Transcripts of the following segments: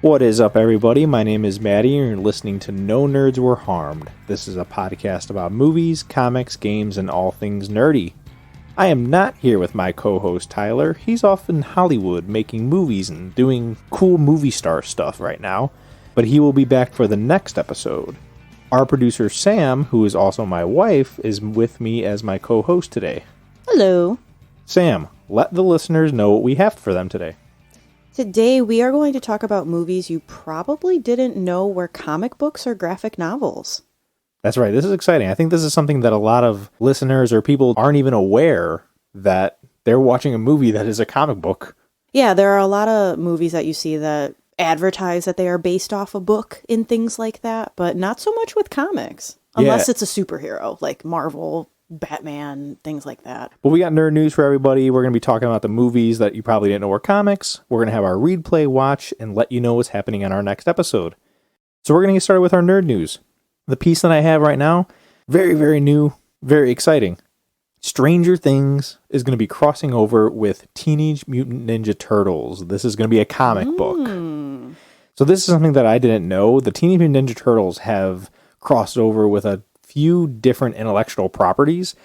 What is up, everybody? My name is Matty, and you're listening to No Nerds Were Harmed. This is a podcast about movies, comics, games, and all things nerdy. I am not here with my co-host Tyler. He's off in Hollywood making movies and doing cool movie star stuff right now, but he will be back for the next episode. Our producer Sam, who is also my wife, is with me as my co-host today. Hello. Sam, let the listeners know what we have for them today. Today we are going to talk about movies you probably didn't know were comic books or graphic novels. That's right. This is exciting. I think this is something that a lot of listeners or people aren't even aware that they're watching a movie that is a comic book. Yeah, there are a lot of movies that you see that advertise that they are based off a book and things like that, but not so much with comics. Unless it's a superhero, like Marvel, Batman, things like that. But we got nerd news for everybody. We're going to be talking about the movies that you probably didn't know were comics. We're going to have our read, play, watch, and let you know what's happening on our next episode. So we're going to get started with our nerd news. The piece that I have right now, very, very new, very exciting. Stranger Things is going to be crossing over with Teenage Mutant Ninja Turtles. This is going to be a comic book. So this is something that I didn't know. The Teenage Mutant Ninja Turtles have crossed over with a few different intellectual properties.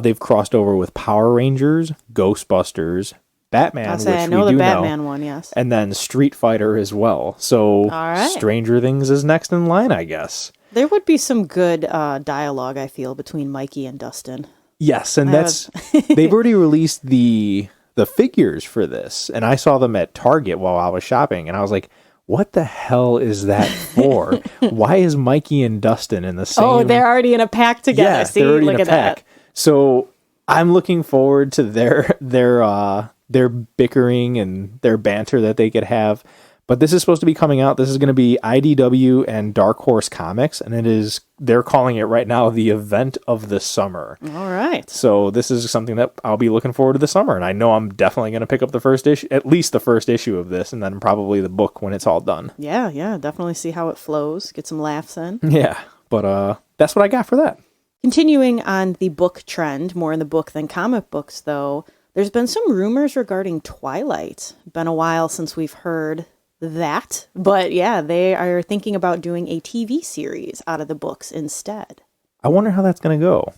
They've crossed over with Power Rangers, Ghostbusters, Batman, which I know we the do Batman know, one, yes. and then Street Fighter as well. So Stranger Things is next in line, I guess. There would be some good dialogue, I feel, between Mikey and Dustin. Yes, and they've already released the figures for this, and I saw them at Target while I was shopping, and I was like, what the hell is that for? Why is Mikey and Dustin in the same... Oh, they're already in a pack together. Yeah, See, they're already look in a at pack. that. So I'm looking forward to their bickering and their banter that they could have. But this is supposed to be coming out. This is going to be IDW and Dark Horse Comics, and they're calling it right now the event of the summer. All right. So this is something that I'll be looking forward to this summer, and I know I'm definitely going to pick up the first issue, at least the first issue of this, and then probably the book when it's all done. Yeah, definitely see how it flows. Get some laughs in. Yeah, but that's what I got for that. Continuing on the book trend, more in the book than comic books, though, there's been some rumors regarding Twilight. Been a while since we've heard that, but yeah, they are thinking about doing a TV series out of the books instead. I wonder how that's going to go.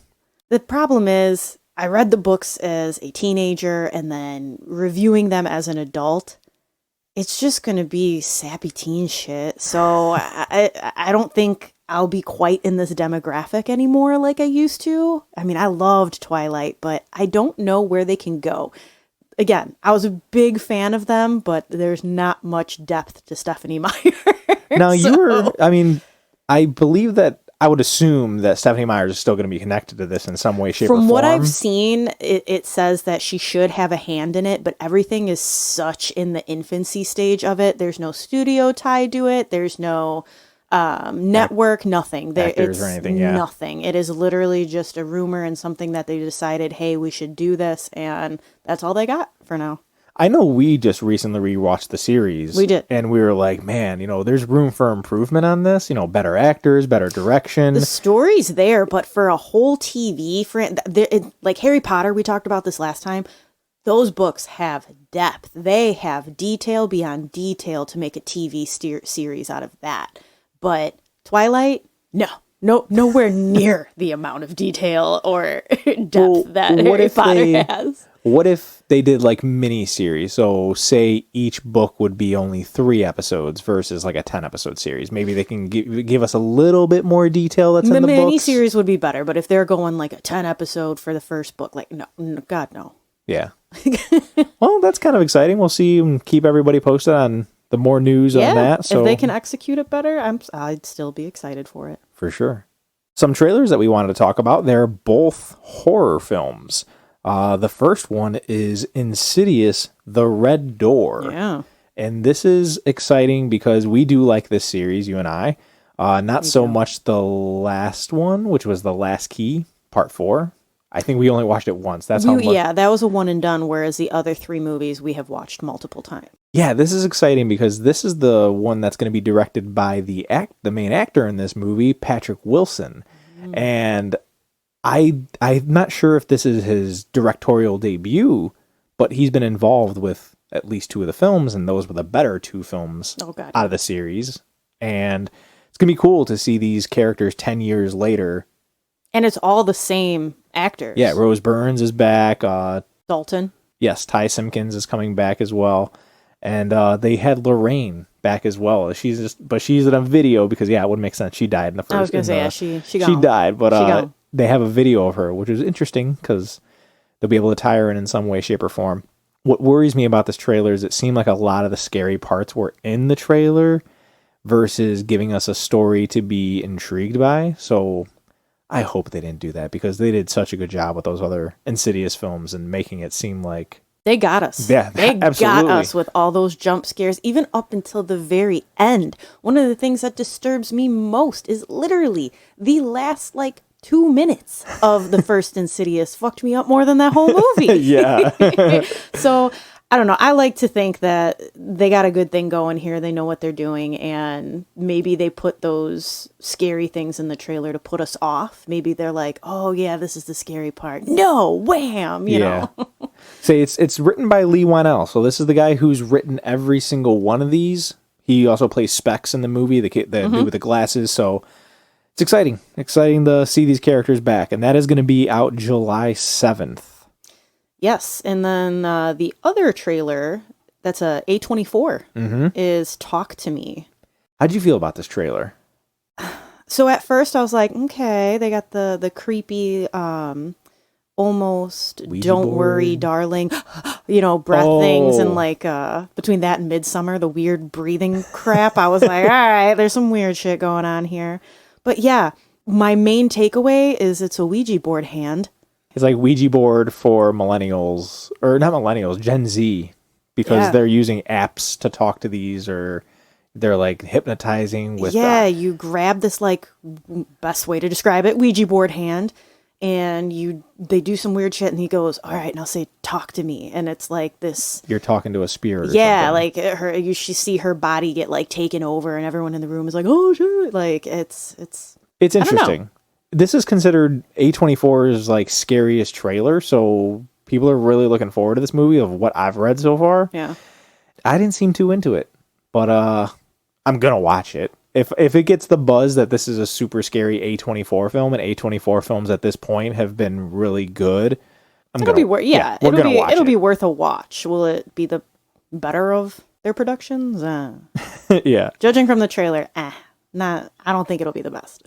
The problem is, I read the books as a teenager and then reviewing them as an adult. It's just going to be sappy teen shit. So I don't think I'll be quite in this demographic anymore like I used to. I mean, I loved Twilight, but I don't know where they can go. Again, I was a big fan of them, but there's not much depth to Stephenie Meyer. Now, I believe that I would assume that Stephenie Meyer is still going to be connected to this in some way, shape, or form. From what I've seen, it says that she should have a hand in it, but everything is such in the infancy stage of it. There's no studio tied to it. There's no network, nothing. Actors or anything, yeah. Nothing. It is literally just a rumor and something that they decided, hey, we should do this, and that's all they got for now. I know we just recently rewatched the series. We did. And we were like, man, there's room for improvement on this. Better actors, better direction. The story's there, but for a whole TV, like Harry Potter, we talked about this last time, those books have depth. They have detail beyond detail to make a TV series out of that. But Twilight, nowhere near the amount of detail or depth that Harry Potter has. What if they did like mini series? So say each book would be only 3 episodes versus like a 10-episode series. Maybe they can give us a little bit more detail that's in the books. The mini series would be better, but if they're going like a 10 episode for the first book, like no, God no. Yeah. Well, that's kind of exciting. We'll see and keep everybody posted on the more news on that. So if they can execute it better, I'd still be excited for it. For sure. Some trailers that we wanted to talk about, they're both horror films. The first one is Insidious: The Red Door. Yeah. And this is exciting because we do like this series, you and I. Not so much the last one, which was The Last Key, Part 4. I think we only watched it once. That's how much. Yeah, that was a one and done, whereas the other 3 movies we have watched multiple times. Yeah, this is exciting because this is the one that's going to be directed by the main actor in this movie, Patrick Wilson. And I'm not sure if this is his directorial debut, but he's been involved with at least 2 of the films, and those were the better 2 films Oh, God. out of the series. And it's going to be cool to see these characters 10 years later. And it's all the same actors. Yeah, Rose Byrne is back. Dalton. Yes, Ty Simpkins is coming back as well. And they had Lorraine back as well. She's in a video because, yeah, it would make sense. She died in the first. I was going to say, yeah, she She died, but gone. they have a video of her, which is interesting because they'll be able to tie her in some way, shape, or form. What worries me about this trailer is it seemed like a lot of the scary parts were in the trailer versus giving us a story to be intrigued by. So I hope they didn't do that because they did such a good job with those other Insidious films and making it seem like they got us. Yeah, they absolutely. got us with all those jump scares, even up until the very end. One of the things that disturbs me most is literally the last, 2 minutes of the first Insidious fucked me up more than that whole movie. Yeah. So, I don't know. I like to think that they got a good thing going here. They know what they're doing, and maybe they put those scary things in the trailer to put us off. Maybe they're like, oh, yeah, this is the scary part. No, wham, you know. Say it's written by Lee Wanell. So this is the guy who's written every single one of these. He also plays Specs in the movie, the dude with the glasses. So it's exciting to see these characters back. And that is going to be out July 7th. Yes, and then the other trailer, that's a A24, is Talk to Me. How'd you feel about this trailer? So at first I was like, okay, they got the creepy, almost Ouija don't board. worry, darling, breath things, and between that and Midsummer, the weird breathing crap, I was like, all right, there's some weird shit going on here. But yeah, my main takeaway is it's a Ouija board hand. It's like Ouija board for millennials, or not millennials, Gen Z, because they're using apps to talk to these, or they're like hypnotizing with. Yeah, you grab this best way to describe it, Ouija board hand, and they do some weird shit, and he goes, "All right, now say talk to me," and it's like this. You're talking to a spirit. Or yeah, something. like you see her body get taken over, and everyone in the room is like, "Oh shit!" Like it's interesting. This is considered A24's scariest trailer, so people are really looking forward to this movie of what I've read so far. Yeah. I didn't seem too into it, but I'm gonna watch it. If it gets the buzz that this is a super scary A24 film, and A24 films at this point have been really good, it'll be worth a watch. Will it be the better of their productions? Yeah. Judging from the trailer, I don't think it'll be the best.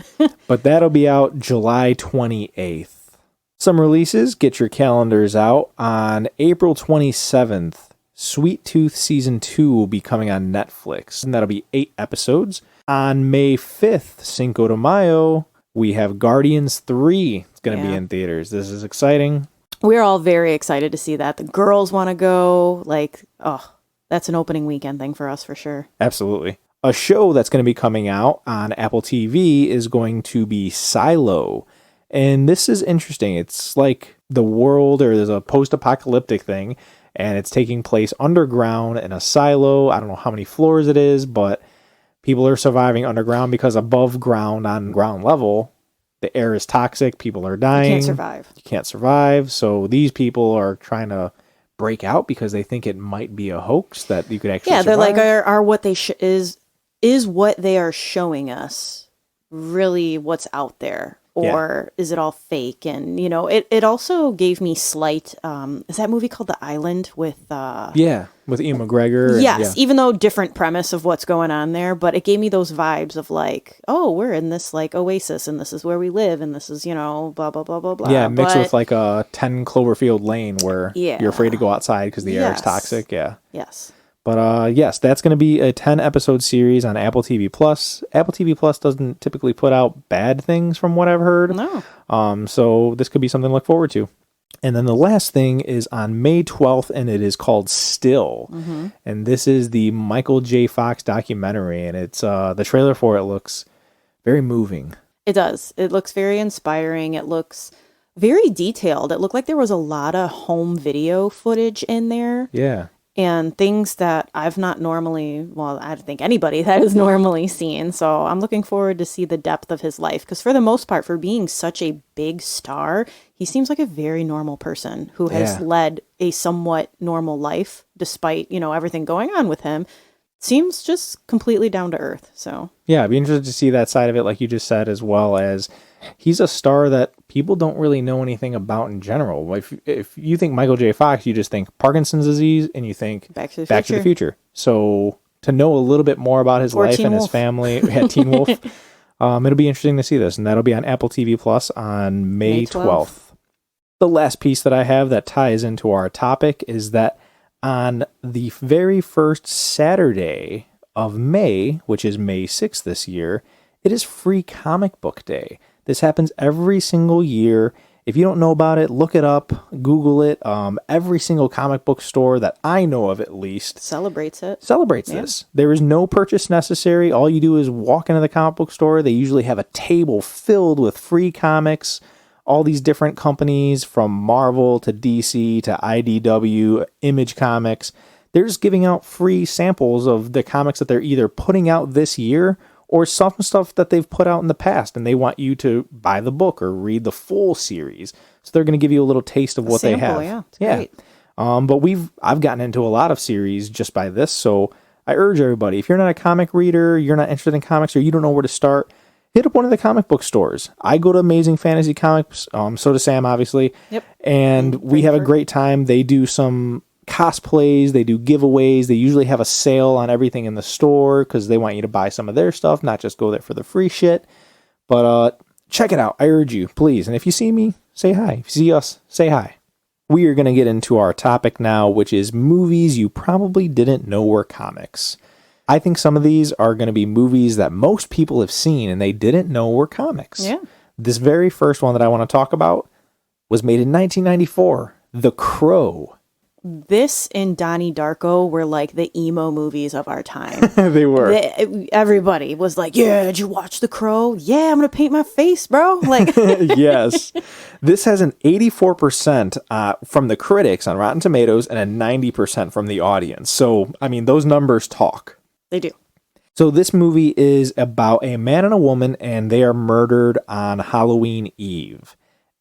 But that'll be out July 28th. Some releases, get your calendars out. On April 27th, Sweet Tooth Season 2 will be coming on Netflix, and that'll be 8 episodes. On May 5th, Cinco de Mayo, we have Guardians 3. It's going to be in theaters. This is exciting. We're all very excited to see that. The girls want to go. That's an opening weekend thing for us for sure. Absolutely. A show that's going to be coming out on Apple TV is going to be Silo. And this is interesting. It's like the world, or there's a post-apocalyptic thing, and it's taking place underground in a silo. I don't know how many floors it is, but people are surviving underground because above ground, on ground level, the air is toxic. People are dying. You can't survive. So these people are trying to break out because they think it might be a hoax that you could actually survive. They're like, are what they is what they are showing us really what's out there, or is it all fake? And it also gave me slight is that movie called The Island with with Ian McGregor? Even though different premise of what's going on there, but it gave me those vibes of we're in this oasis, and this is where we live, and this is blah blah blah blah blah. Mixed with a 10 Cloverfield Lane where you're afraid to go outside because the air is toxic. Yes. But yes, that's going to be a 10-episode series on Apple TV Plus. Apple TV Plus doesn't typically put out bad things from what I've heard. No. So this could be something to look forward to. And then the last thing is on May 12th, and it is called Still. Mm-hmm. And this is the Michael J. Fox documentary, and it's the trailer for it looks very moving. It does. It looks very inspiring. It looks very detailed. It looked like there was a lot of home video footage in there. Yeah. and things that I've not normally, well, I don't think anybody that has normally seen. So I'm looking forward to see the depth of his life, because for the most part, for being such a big star, he seems like a very normal person who has led a somewhat normal life despite, everything going on with him. Seems just completely down to earth. So yeah, I'd be interested to see that side of it, like you just said, as well as he's a star that people don't really know anything about in general. If you think Michael J. Fox, you just think Parkinson's disease and you think Back to the Future. So to know a little bit more about his life and his family, Teen Wolf, it'll be interesting to see this, and that'll be on Apple TV Plus on May 12th. The last piece that I have that ties into our topic is that on the very first Saturday of May, which is May 6th this year, it is Free Comic Book Day. This happens every single year. If you don't know about it, look it up, Google it. Every single comic book store that I know of, at least, celebrates this. There is no purchase necessary. All you do is walk into the comic book store. They usually have a table filled with free comics, all these different companies from Marvel to DC to IDW, Image Comics. They're just giving out free samples of the comics that they're either putting out this year or some stuff that they've put out in the past, and they want you to buy the book or read the full series. So they're going to give you a little taste of what they have. Yeah, great. But I've gotten into a lot of series just by this, so I urge everybody, if you're not a comic reader, you're not interested in comics, or you don't know where to start, hit up one of the comic book stores. I go to Amazing Fantasy Comics, so does Sam, obviously. Yep. And we have a great time. They do some cosplays, they do giveaways, they usually have a sale on everything in the store because they want you to buy some of their stuff, not just go there for the free shit. But check it out, I urge you, please. And if you see me, say hi. If you see us, say hi. We are going to get into our topic now, which is movies you probably didn't know were comics. I think some of these are going to be movies that most people have seen and they didn't know were comics. Yeah. This very first one that I want to talk about was made in 1994, The Crow. This and Donnie Darko were like the emo movies of our time. They were. Everybody was like, yeah, did you watch The Crow? Yeah, I'm going to paint my face, bro. Like, yes. This has an 84% from the critics on Rotten Tomatoes and a 90% from the audience. So, I mean, those numbers talk. They do. So this movie is about a man and a woman, and they are murdered on Halloween Eve.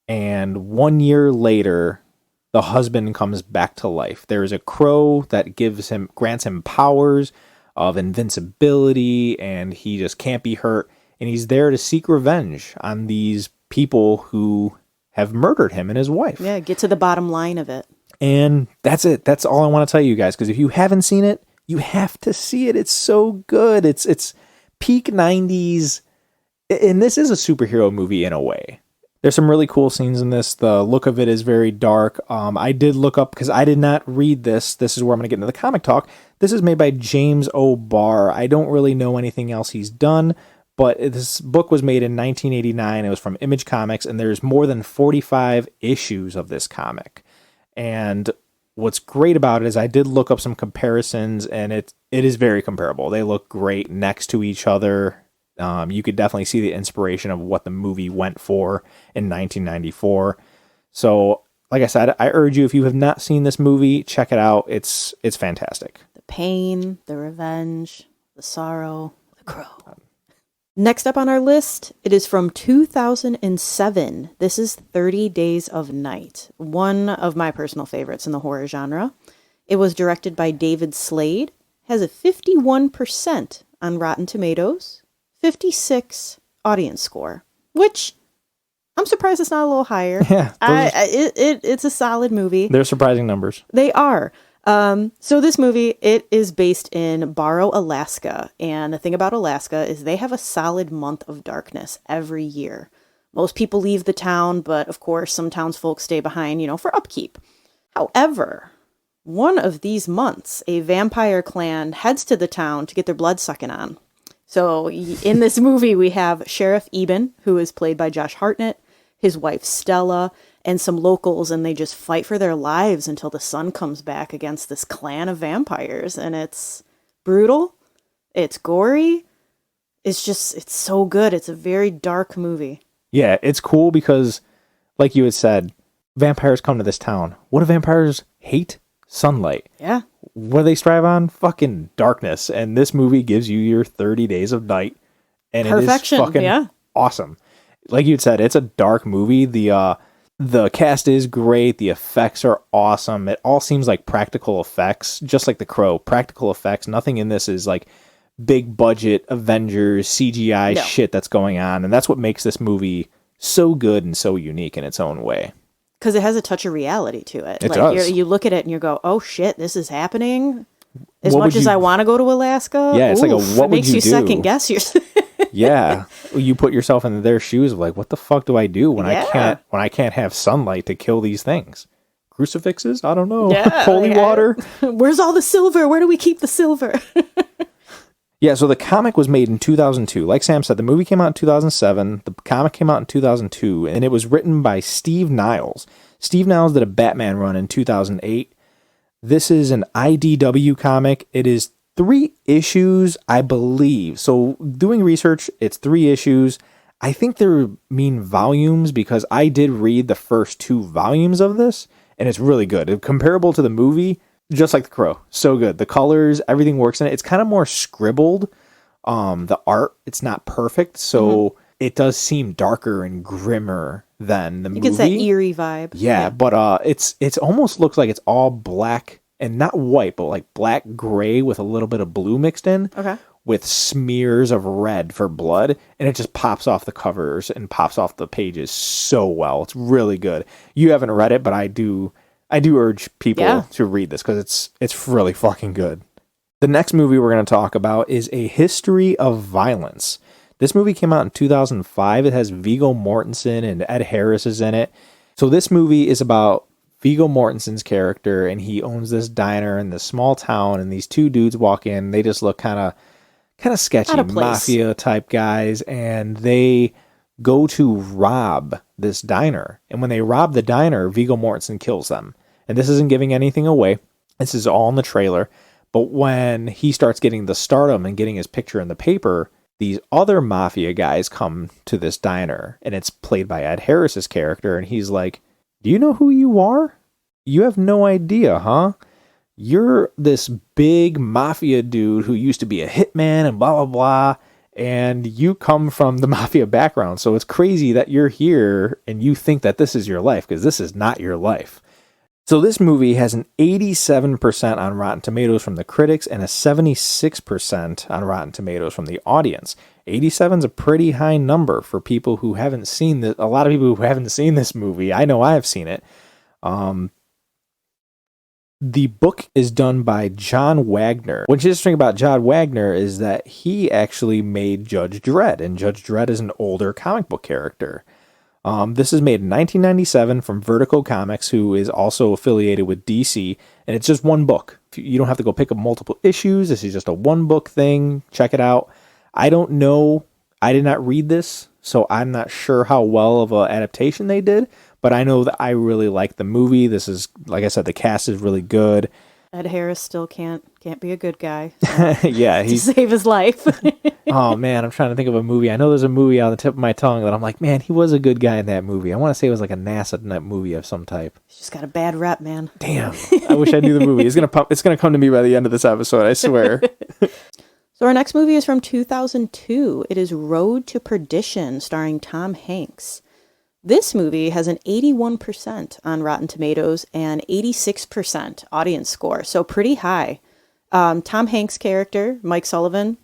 And 1 year later, the husband comes back to life. There is a crow that grants him powers of invincibility, and he just can't be hurt. And he's there to seek revenge on these people who have murdered him and his wife. Yeah, get to the bottom line of it. And that's it. That's all I want to tell you guys, because if you haven't seen it, you have to see it. It's so good. It's peak 90s. And this is a superhero movie in a way. There's some really cool scenes in this. The look of it is very dark. I did look up, because I did not read this. This is where I'm going to get into the comic talk. This is made by James O. Barr. I don't really know anything else he's done, but this book was made in 1989. It was from Image Comics, and there's more than 45 issues of this comic. And what's great about it is I did look up some comparisons, and it is very comparable. They look great next to each other. You could definitely see the inspiration of what the movie went for in 1994. So, like I said, I urge you, if you have not seen this movie, check it out. It's fantastic. The pain, the revenge, the sorrow, the crow. Next up on our list, it is from 2007. This is 30 Days of Night, one of my personal favorites in the horror genre. It was directed by David Slade, has a 51% on Rotten Tomatoes, 56 audience score, which I'm surprised it's not a little higher. Yeah, it's a solid movie. They're surprising numbers. They are. So this movie, it is based in Barrow, Alaska. And the thing about Alaska is they have a solid month of darkness every year. Most people leave the town, but of course some townsfolk stay behind, for upkeep. However, one of these months, a vampire clan heads to the town to get their blood sucking on. So in this movie, we have Sheriff Eben, who is played by Josh Hartnett, his wife Stella, and some locals, and they just fight for their lives until the sun comes back against this clan of vampires. And it's brutal. It's gory. It's so good. It's a very dark movie. Yeah, it's cool because, like you had said, vampires come to this town. What do vampires hate? Sunlight. Yeah. what do they strive on? Fucking darkness. And this movie gives you your 30 days of night. And Perfection, it is fucking awesome. Like you said, it's a dark movie. The cast is great. The effects are awesome. It all seems like practical effects, just like The Crow. Practical effects. Nothing in this is like big budget Avengers CGI shit that's going on. And that's what makes this movie so good and so unique in its own way. Because it has a touch of reality to it. It does. You look at it and you go, oh shit, this is happening. As much as I want to go to Alaska, yeah, it's like a what it makes would you do? second guess yourself. Yeah, you put yourself in their shoes of like, what the fuck do I do when I can't have sunlight to kill these things? Crucifixes? I don't know. Yeah, Holy water? Where's all the silver? Where do we keep the silver? Yeah, so the comic was made in 2002. Like Sam said, the movie came out in 2007. The comic came out in 2002, and it was written by Steve Niles. Steve Niles did a Batman run in 2008. This is an IDW comic. It is 3 issues, I believe. So doing research, it's 3 issues. I think they mean volumes because I did read the first 2 volumes of this, and it's really good. Comparable to the movie, just like The Crow. So good. The colors, everything works in it. It's kind of more scribbled. The art, it's not perfect, so it does seem darker and grimmer than the movie. It gets that eerie vibe. Yeah, but it's almost looks like it's all black and not white, but like black gray with a little bit of blue mixed in. Okay. With smears of red for blood, and it just pops off the covers and pops off the pages so well. It's really good. You haven't read it, but I do urge people to read this because it's really fucking good. The next movie we're going to talk about is A History of Violence. This movie came out in 2005. It has Viggo Mortensen and Ed Harris is in it. So this movie is about Viggo Mortensen's character, and he owns this diner in this small town, and these 2 dudes walk in. They just look kind of sketchy, mafia type guys, and they go to rob this diner. And when they rob the diner, Viggo Mortensen kills them. And this isn't giving anything away. This is all in the trailer. But when he starts getting the stardom and getting his picture in the paper, these other mafia guys come to this diner, and it's played by Ed Harris's character, and he's like, "Do you know who you are? You have no idea, huh? You're this big mafia dude who used to be a hitman and blah, blah, blah. And you come from the mafia background. So it's crazy that you're here and you think that this is your life because this is not your life." So this movie has an 87% on Rotten Tomatoes from the critics and a 76% on Rotten Tomatoes from the audience. 87 is a pretty high number for people who haven't seen this. A lot of people who haven't seen this movie. I know I have seen it. The book is done by John Wagner. What's interesting about John Wagner is that he actually made Judge Dredd, and Judge Dredd is an older comic book character. This is made in 1997 from Vertigo Comics, who is also affiliated with DC, and it's just 1 book. You don't have to go pick up multiple issues. This is just a 1-book thing. Check it out. I don't know. I did not read this, so I'm not sure how well of an adaptation they did, but I know that I really like the movie. This is, like I said, the cast is really good. Ed Harris still can't be a good guy. Yeah, to save his life. Oh man, I'm trying to think of a movie. I know there's a movie on the tip of my tongue that I'm like, man, he was a good guy in that movie. I want to say it was like a NASA movie of some type. He's just got a bad rep, man. Damn, I wish I knew the movie. It's gonna come to me by the end of this episode. I swear. So our next movie is from 2002. It is Road to Perdition, starring Tom Hanks. This movie has an 81% on Rotten Tomatoes and 86% audience score, so pretty high. Tom Hanks' character, Mike Sullivan,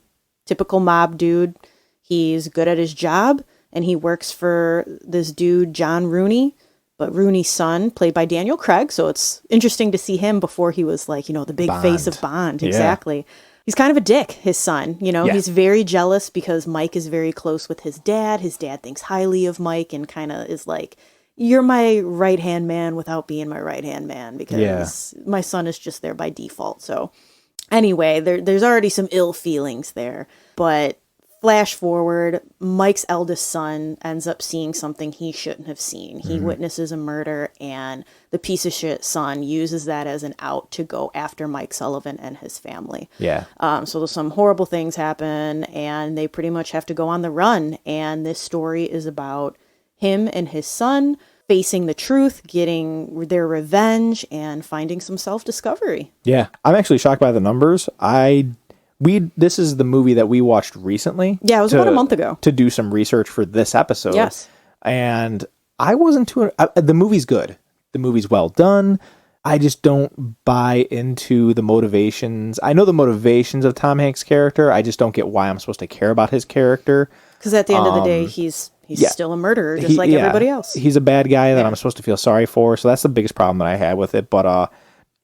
typical mob dude. He's good at his job, and he works for this dude, John Rooney, but Rooney's son, played by Daniel Craig, so it's interesting to see him before he was like, the big face of Bond. Exactly. Yeah. He's kind of a dick, his son. He's very jealous because Mike is very close with his dad. His dad thinks highly of Mike and kind of is like, you're my right-hand man without being my right-hand man because my son is just there by default. So anyway, there's already some ill feelings there. But flash forward, Mike's eldest son ends up seeing something he shouldn't have seen. He witnesses a murder, and the piece of shit son uses that as an out to go after Mike Sullivan and his family. Yeah. So some horrible things happen, and they pretty much have to go on the run. And this story is about him and his son facing the truth, getting their revenge, and finding some self-discovery. Yeah, I'm actually shocked by the numbers. This is the movie that we watched recently. Yeah, it was about a month ago. To do some research for this episode. Yes. And I wasn't the movie's good. The movie's well done. I just don't buy into the motivations. I know the motivations of Tom Hanks' character. I just don't get why I'm supposed to care about his character. Because at the end of the day, he's still a murderer, just like everybody else. He's a bad guy that I'm supposed to feel sorry for. So that's the biggest problem that I had with it. But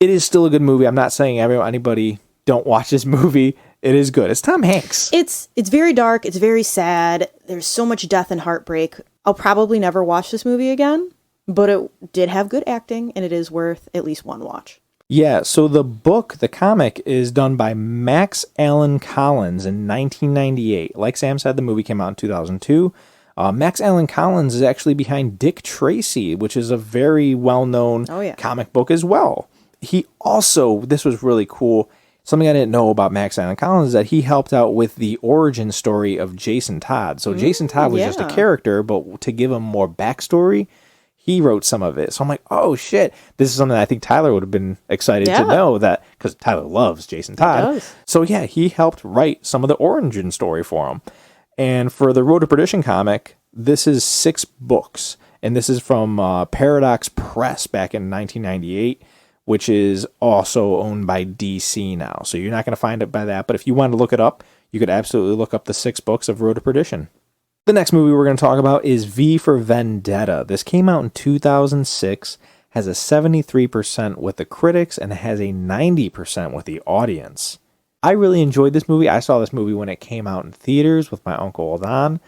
it is still a good movie. I'm not saying anybody don't watch this movie. It is good. It's Tom Hanks. It's very dark. It's very sad. There's so much death and heartbreak. I'll probably never watch this movie again, but it did have good acting, and it is worth at least one watch. Yeah, so the comic is done by Max Allan Collins in 1998. Like Sam said, the movie came out in 2002. Max Allan Collins is actually behind Dick Tracy, which is a very well-known comic book as well. He also, this was really cool, something I didn't know about Max Allan Collins is that he helped out with the origin story of Jason Todd. So Jason Todd was just a character, but to give him more backstory, he wrote some of it. So I'm like, oh shit, this is something that I think Tyler would have been excited to know, that because Tyler loves Jason Todd. So yeah, he helped write some of the origin story for him. And for the Road to Perdition comic, this is 6 books. And this is from Paradox Press back in 1998. Which is also owned by DC now. So you're not going to find it by that. But if you want to look it up, you could absolutely look up the 6 books of Road to Perdition. The next movie we're going to talk about is V for Vendetta. This came out in 2006, has a 73% with the critics, and has a 90% with the audience. I really enjoyed this movie. I saw this movie when it came out in theaters with my Uncle Don.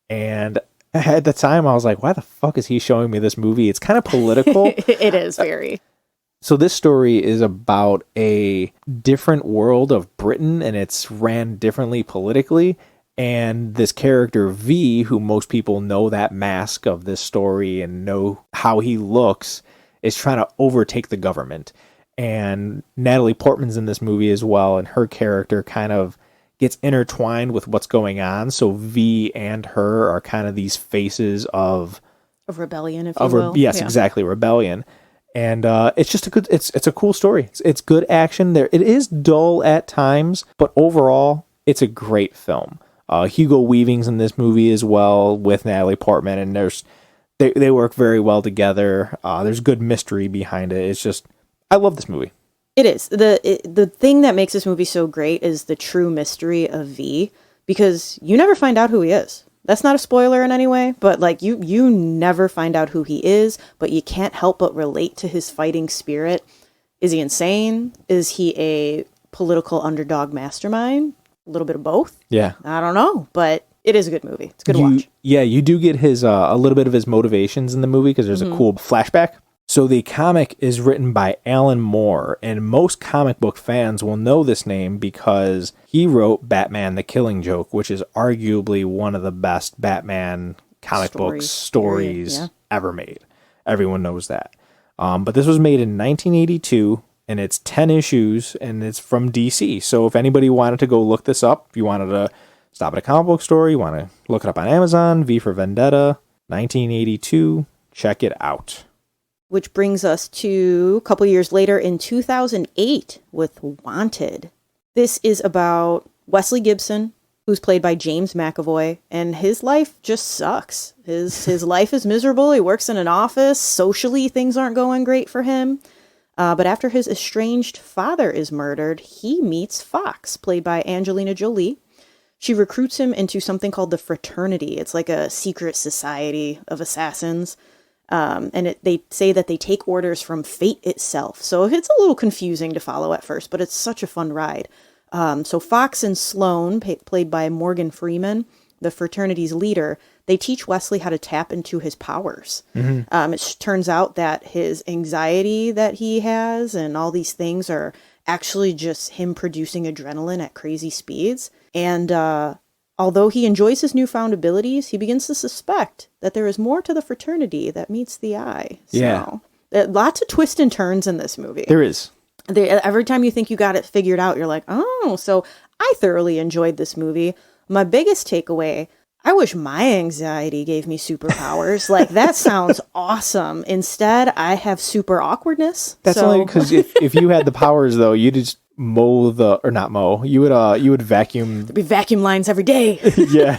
And at the time, I was like, why the fuck is he showing me this movie? It's kind of political. It is very. So this story is about a different world of Britain, and it's ran differently politically. And this character V, who most people know that mask of this story and know how he looks, is trying to overtake the government. And Natalie Portman's in this movie as well, and her character kind of gets intertwined with what's going on. So V and her are kind of these faces of rebellion, if you will. Yes, exactly, rebellion. And it's just it's a cool story. It's good action. It is dull at times, but overall, it's a great film. Hugo Weaving's in this movie as well with Natalie Portman, and they work very well together. There's good mystery behind it. It's just, I love this movie. It is. The thing that makes this movie so great is the true mystery of V, because you never find out who he is. That's not a spoiler in any way, but like you never find out who he is, but you can't help but relate to his fighting spirit. Is he insane? Is he a political underdog mastermind? A little bit of both? Yeah. I don't know, but it is a good movie. It's a good watch. Yeah, you do get his a little bit of his motivations in the movie because there's a cool flashback. So the comic is written by Alan Moore, and most comic book fans will know this name because he wrote Batman the Killing Joke, which is arguably one of the best Batman comic book stories ever made. Everyone knows that. But this was made in 1982, and it's 10 issues, and it's from DC. So if anybody wanted to go look this up, if you wanted to stop at a comic book store, you want to look it up on Amazon, V for Vendetta, 1982, check it out. Which brings us to a couple years later in 2008 with Wanted. This is about Wesley Gibson, who's played by James McAvoy, and his life just sucks. His life is miserable. He works in an office. Socially, things aren't going great for him. But after his estranged father is murdered, he meets Fox, played by Angelina Jolie. She recruits him into something called the Fraternity. It's like a secret society of assassins. And they say that they take orders from fate itself. So it's a little confusing to follow at first, but it's such a fun ride. So Fox and Sloane, played by Morgan Freeman, the fraternity's leader, they teach Wesley how to tap into his powers. Mm-hmm. It turns out that his anxiety that he has and all these things are actually just him producing adrenaline at crazy speeds. And although he enjoys his newfound abilities, he begins to suspect that there is more to the fraternity that meets the eye. So, lots of twists and turns in this movie. There is. Every time you think you got it figured out, you're like, oh, so I thoroughly enjoyed this movie. My biggest takeaway, I wish my anxiety gave me superpowers. Like, that sounds awesome. Instead, I have super awkwardness. That's only because if you had the powers, though, you'd just you would vacuum. There'd be vacuum lines every day. Yeah.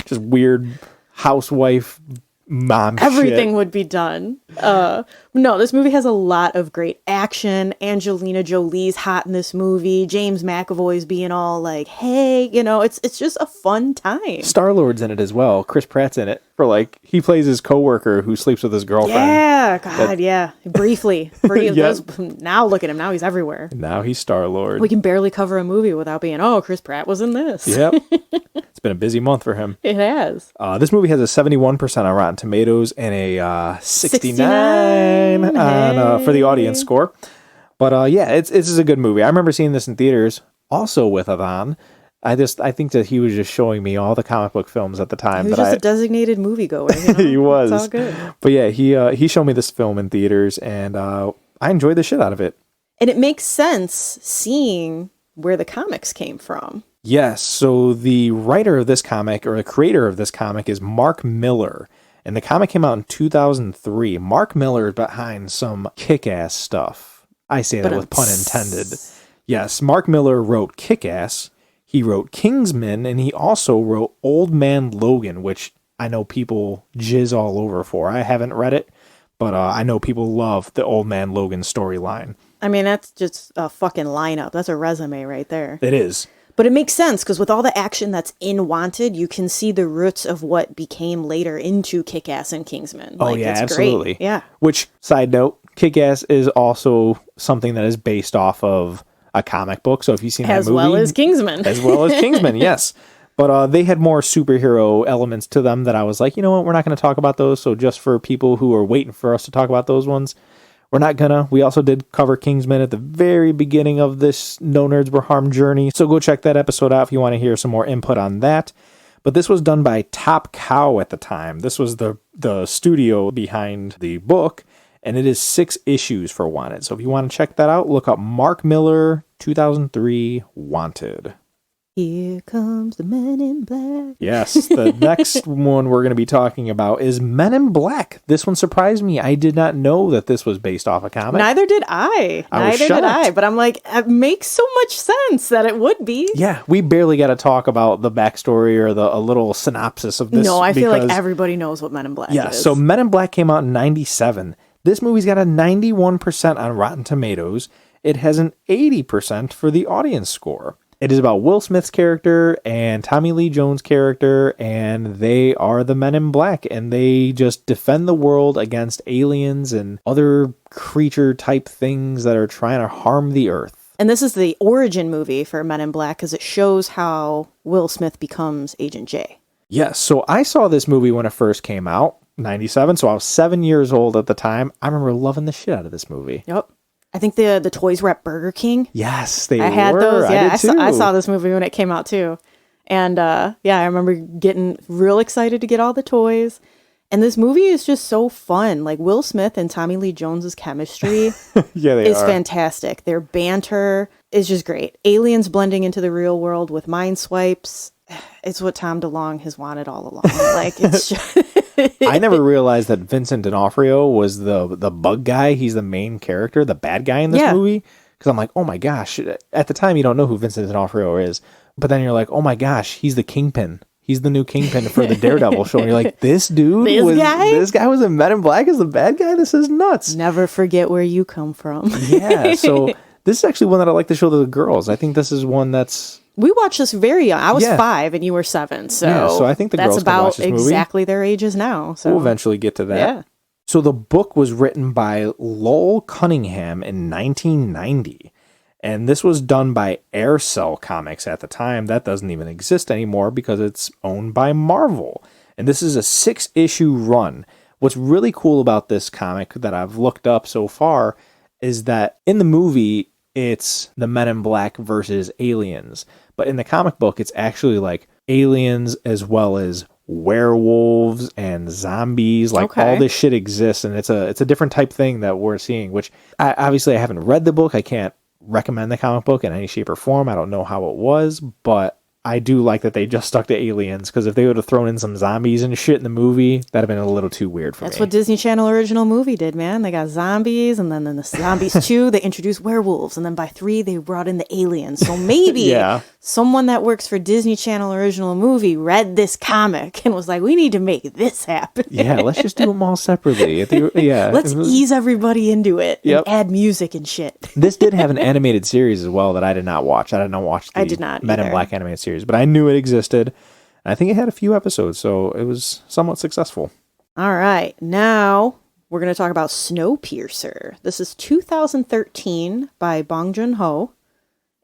Just weird housewife mom Everything shit. would be done. No, this movie has a lot of great action. Angelina Jolie's hot in this movie. James McAvoy's being all like, hey, it's just a fun time. Star-Lord's in it as well. Chris Pratt's in it he plays his coworker who sleeps with his girlfriend. Yeah, God, yeah. Briefly. Now look at him. Now he's everywhere. Now he's Star-Lord. We can barely cover a movie without being, Chris Pratt was in this. Yep. It's been a busy month for him. It has. This movie has a 71% on Rotten Tomatoes and a 69 on, for the audience score. But this is a good movie. I remember seeing this in theaters, also with Adhan. I think that he was just showing me all the comic book films at the time. He was just a designated moviegoer. He was. It's all good. But yeah, he showed me this film in theaters, and I enjoyed the shit out of it. And it makes sense seeing where the comics came from. Yes, so the writer of this comic, or the creator of this comic, is Mark Miller. And the comic came out in 2003. Mark Miller is behind some kick-ass stuff. I say that with pun intended. Yes, Mark Miller wrote Kick-Ass. He wrote Kingsman, and he also wrote Old Man Logan, which I know people jizz all over for. I haven't read it, but I know people love the Old Man Logan storyline. I mean, that's just a fucking lineup. That's a resume right there. It is. But it makes sense, because with all the action that's in Wanted, you can see the roots of what became later into Kick-Ass and Kingsman. Oh, yeah, it's absolutely. Great. Yeah. Which, side note, Kick-Ass is also something that is based off of a comic book. So if you've seen that movie... As well as Kingsman. As well as Kingsman, yes. But they had more superhero elements to them that I was like, you know what, we're not going to talk about those. So just for people who are waiting for us to talk about those ones, we're not gonna. We also did cover Kingsman at the very beginning of this No Nerds Were Harmed journey. So go check that episode out if you want to hear some more input on that. But this was done by Top Cow at the time. This was the studio behind the book. And it is 6 issues for Wanted. So if you want to check that out, look up Mark Miller, 2003, Wanted. Here comes the Men in Black. Yes, the next one we're going to be talking about is Men in Black. This one surprised me. I did not know that this was based off a comic. Neither did I. Neither did I. But I'm like, it makes so much sense that it would be. Yeah, we barely got to talk about the backstory or a little synopsis of this. No, I feel like everybody knows what Men in Black is. So Men in Black came out in 97. This movie's got a 91% on Rotten Tomatoes. It has an 80% for the audience score. It is about Will Smith's character and Tommy Lee Jones' character, and they are the Men in Black, and they just defend the world against aliens and other creature-type things that are trying to harm the Earth. And this is the origin movie for Men in Black, because it shows how Will Smith becomes Agent J. Yes, so I saw this movie when it first came out, 97, so I was 7 years old at the time. I remember loving the shit out of this movie. Yep. I think the toys were at Burger King. Yes, they were. I had those. Yeah, I saw this movie when it came out too. And I remember getting real excited to get all the toys. And this movie is just so fun. Like, Will Smith and Tommy Lee Jones's chemistry is fantastic. Their banter is just great. Aliens blending into the real world with mind swipes. It's what Tom DeLonge has wanted all along. Like, it's just... I never realized that Vincent D'Onofrio was the bug guy. He's the main character, the bad guy in this movie. Because I'm like, oh my gosh. At the time, you don't know who Vincent D'Onofrio is. But then you're like, oh my gosh, he's the Kingpin. He's the new Kingpin for the Daredevil show. And you're like, this guy was in Men in Black as the bad guy? This is nuts. Never forget where you come from. Yeah, so this is actually one that I like to show to the girls. I think this is one that's... We watched this very young. I was 5 and you were 7. So I think the girls can watch this movie. That's about exactly their ages now. So. We'll eventually get to that. Yeah. So the book was written by Lowell Cunningham in 1990. And this was done by Aircell Comics at the time. That doesn't even exist anymore because it's owned by Marvel. And this is a 6-issue run. What's really cool about this comic that I've looked up so far is that in the movie, it's the Men in Black versus aliens. But in the comic book, it's actually like aliens as well as werewolves and zombies. Like all this shit exists, and it's a different type thing that we're seeing, which I haven't read the book. I can't recommend the comic book in any shape or form. I don't know how it was, but I do like that they just stuck to aliens, because if they would have thrown in some zombies and shit in the movie, that'd have been a little too weird for me. That's what Disney Channel original movie did, man. They got zombies, and then in the Zombies 2, they introduced werewolves, and then by 3, they brought in the aliens. So maybe someone that works for Disney Channel original movie read this comic and was like, we need to make this happen. Yeah, let's just do them all separately. Let's ease everybody into it and add music and shit. This did have an animated series as well that I did not watch. I did not watch the Men in Black animated series, but I knew it existed. I think it had a few episodes, so it was somewhat successful. All right, now we're going to talk about Snowpiercer. This is 2013 by Bong Joon-ho.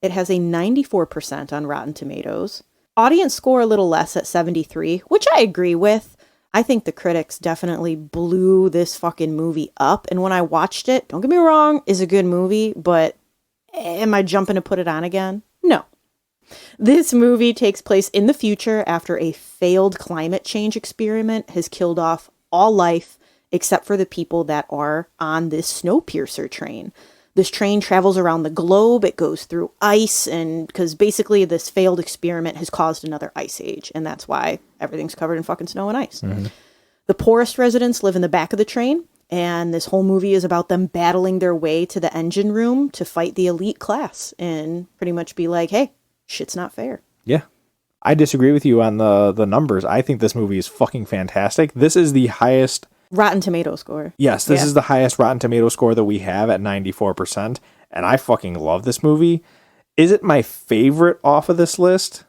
It has a 94% on Rotten Tomatoes. Audience score a little less at 73, which I agree with. I think the critics definitely blew this fucking movie up. And when I watched it, don't get me wrong, it's a good movie, but am I jumping to put it on again? No. This movie takes place in the future after a failed climate change experiment has killed off all life except for the people that are on this Snowpiercer train. This train travels around the globe. It goes through ice, and because basically this failed experiment has caused another ice age, and that's why everything's covered in fucking snow and ice. Mm-hmm. The poorest residents live in the back of the train, and this whole movie is about them battling their way to the engine room to fight the elite class and pretty much be like, hey, shit's not fair. Yeah. I disagree with you on the numbers. I think this movie is fucking fantastic. This is the highest Rotten Tomato score. Yes, this is the highest Rotten Tomato score that we have at 94%, and I fucking love this movie. Is it my favorite off of this list?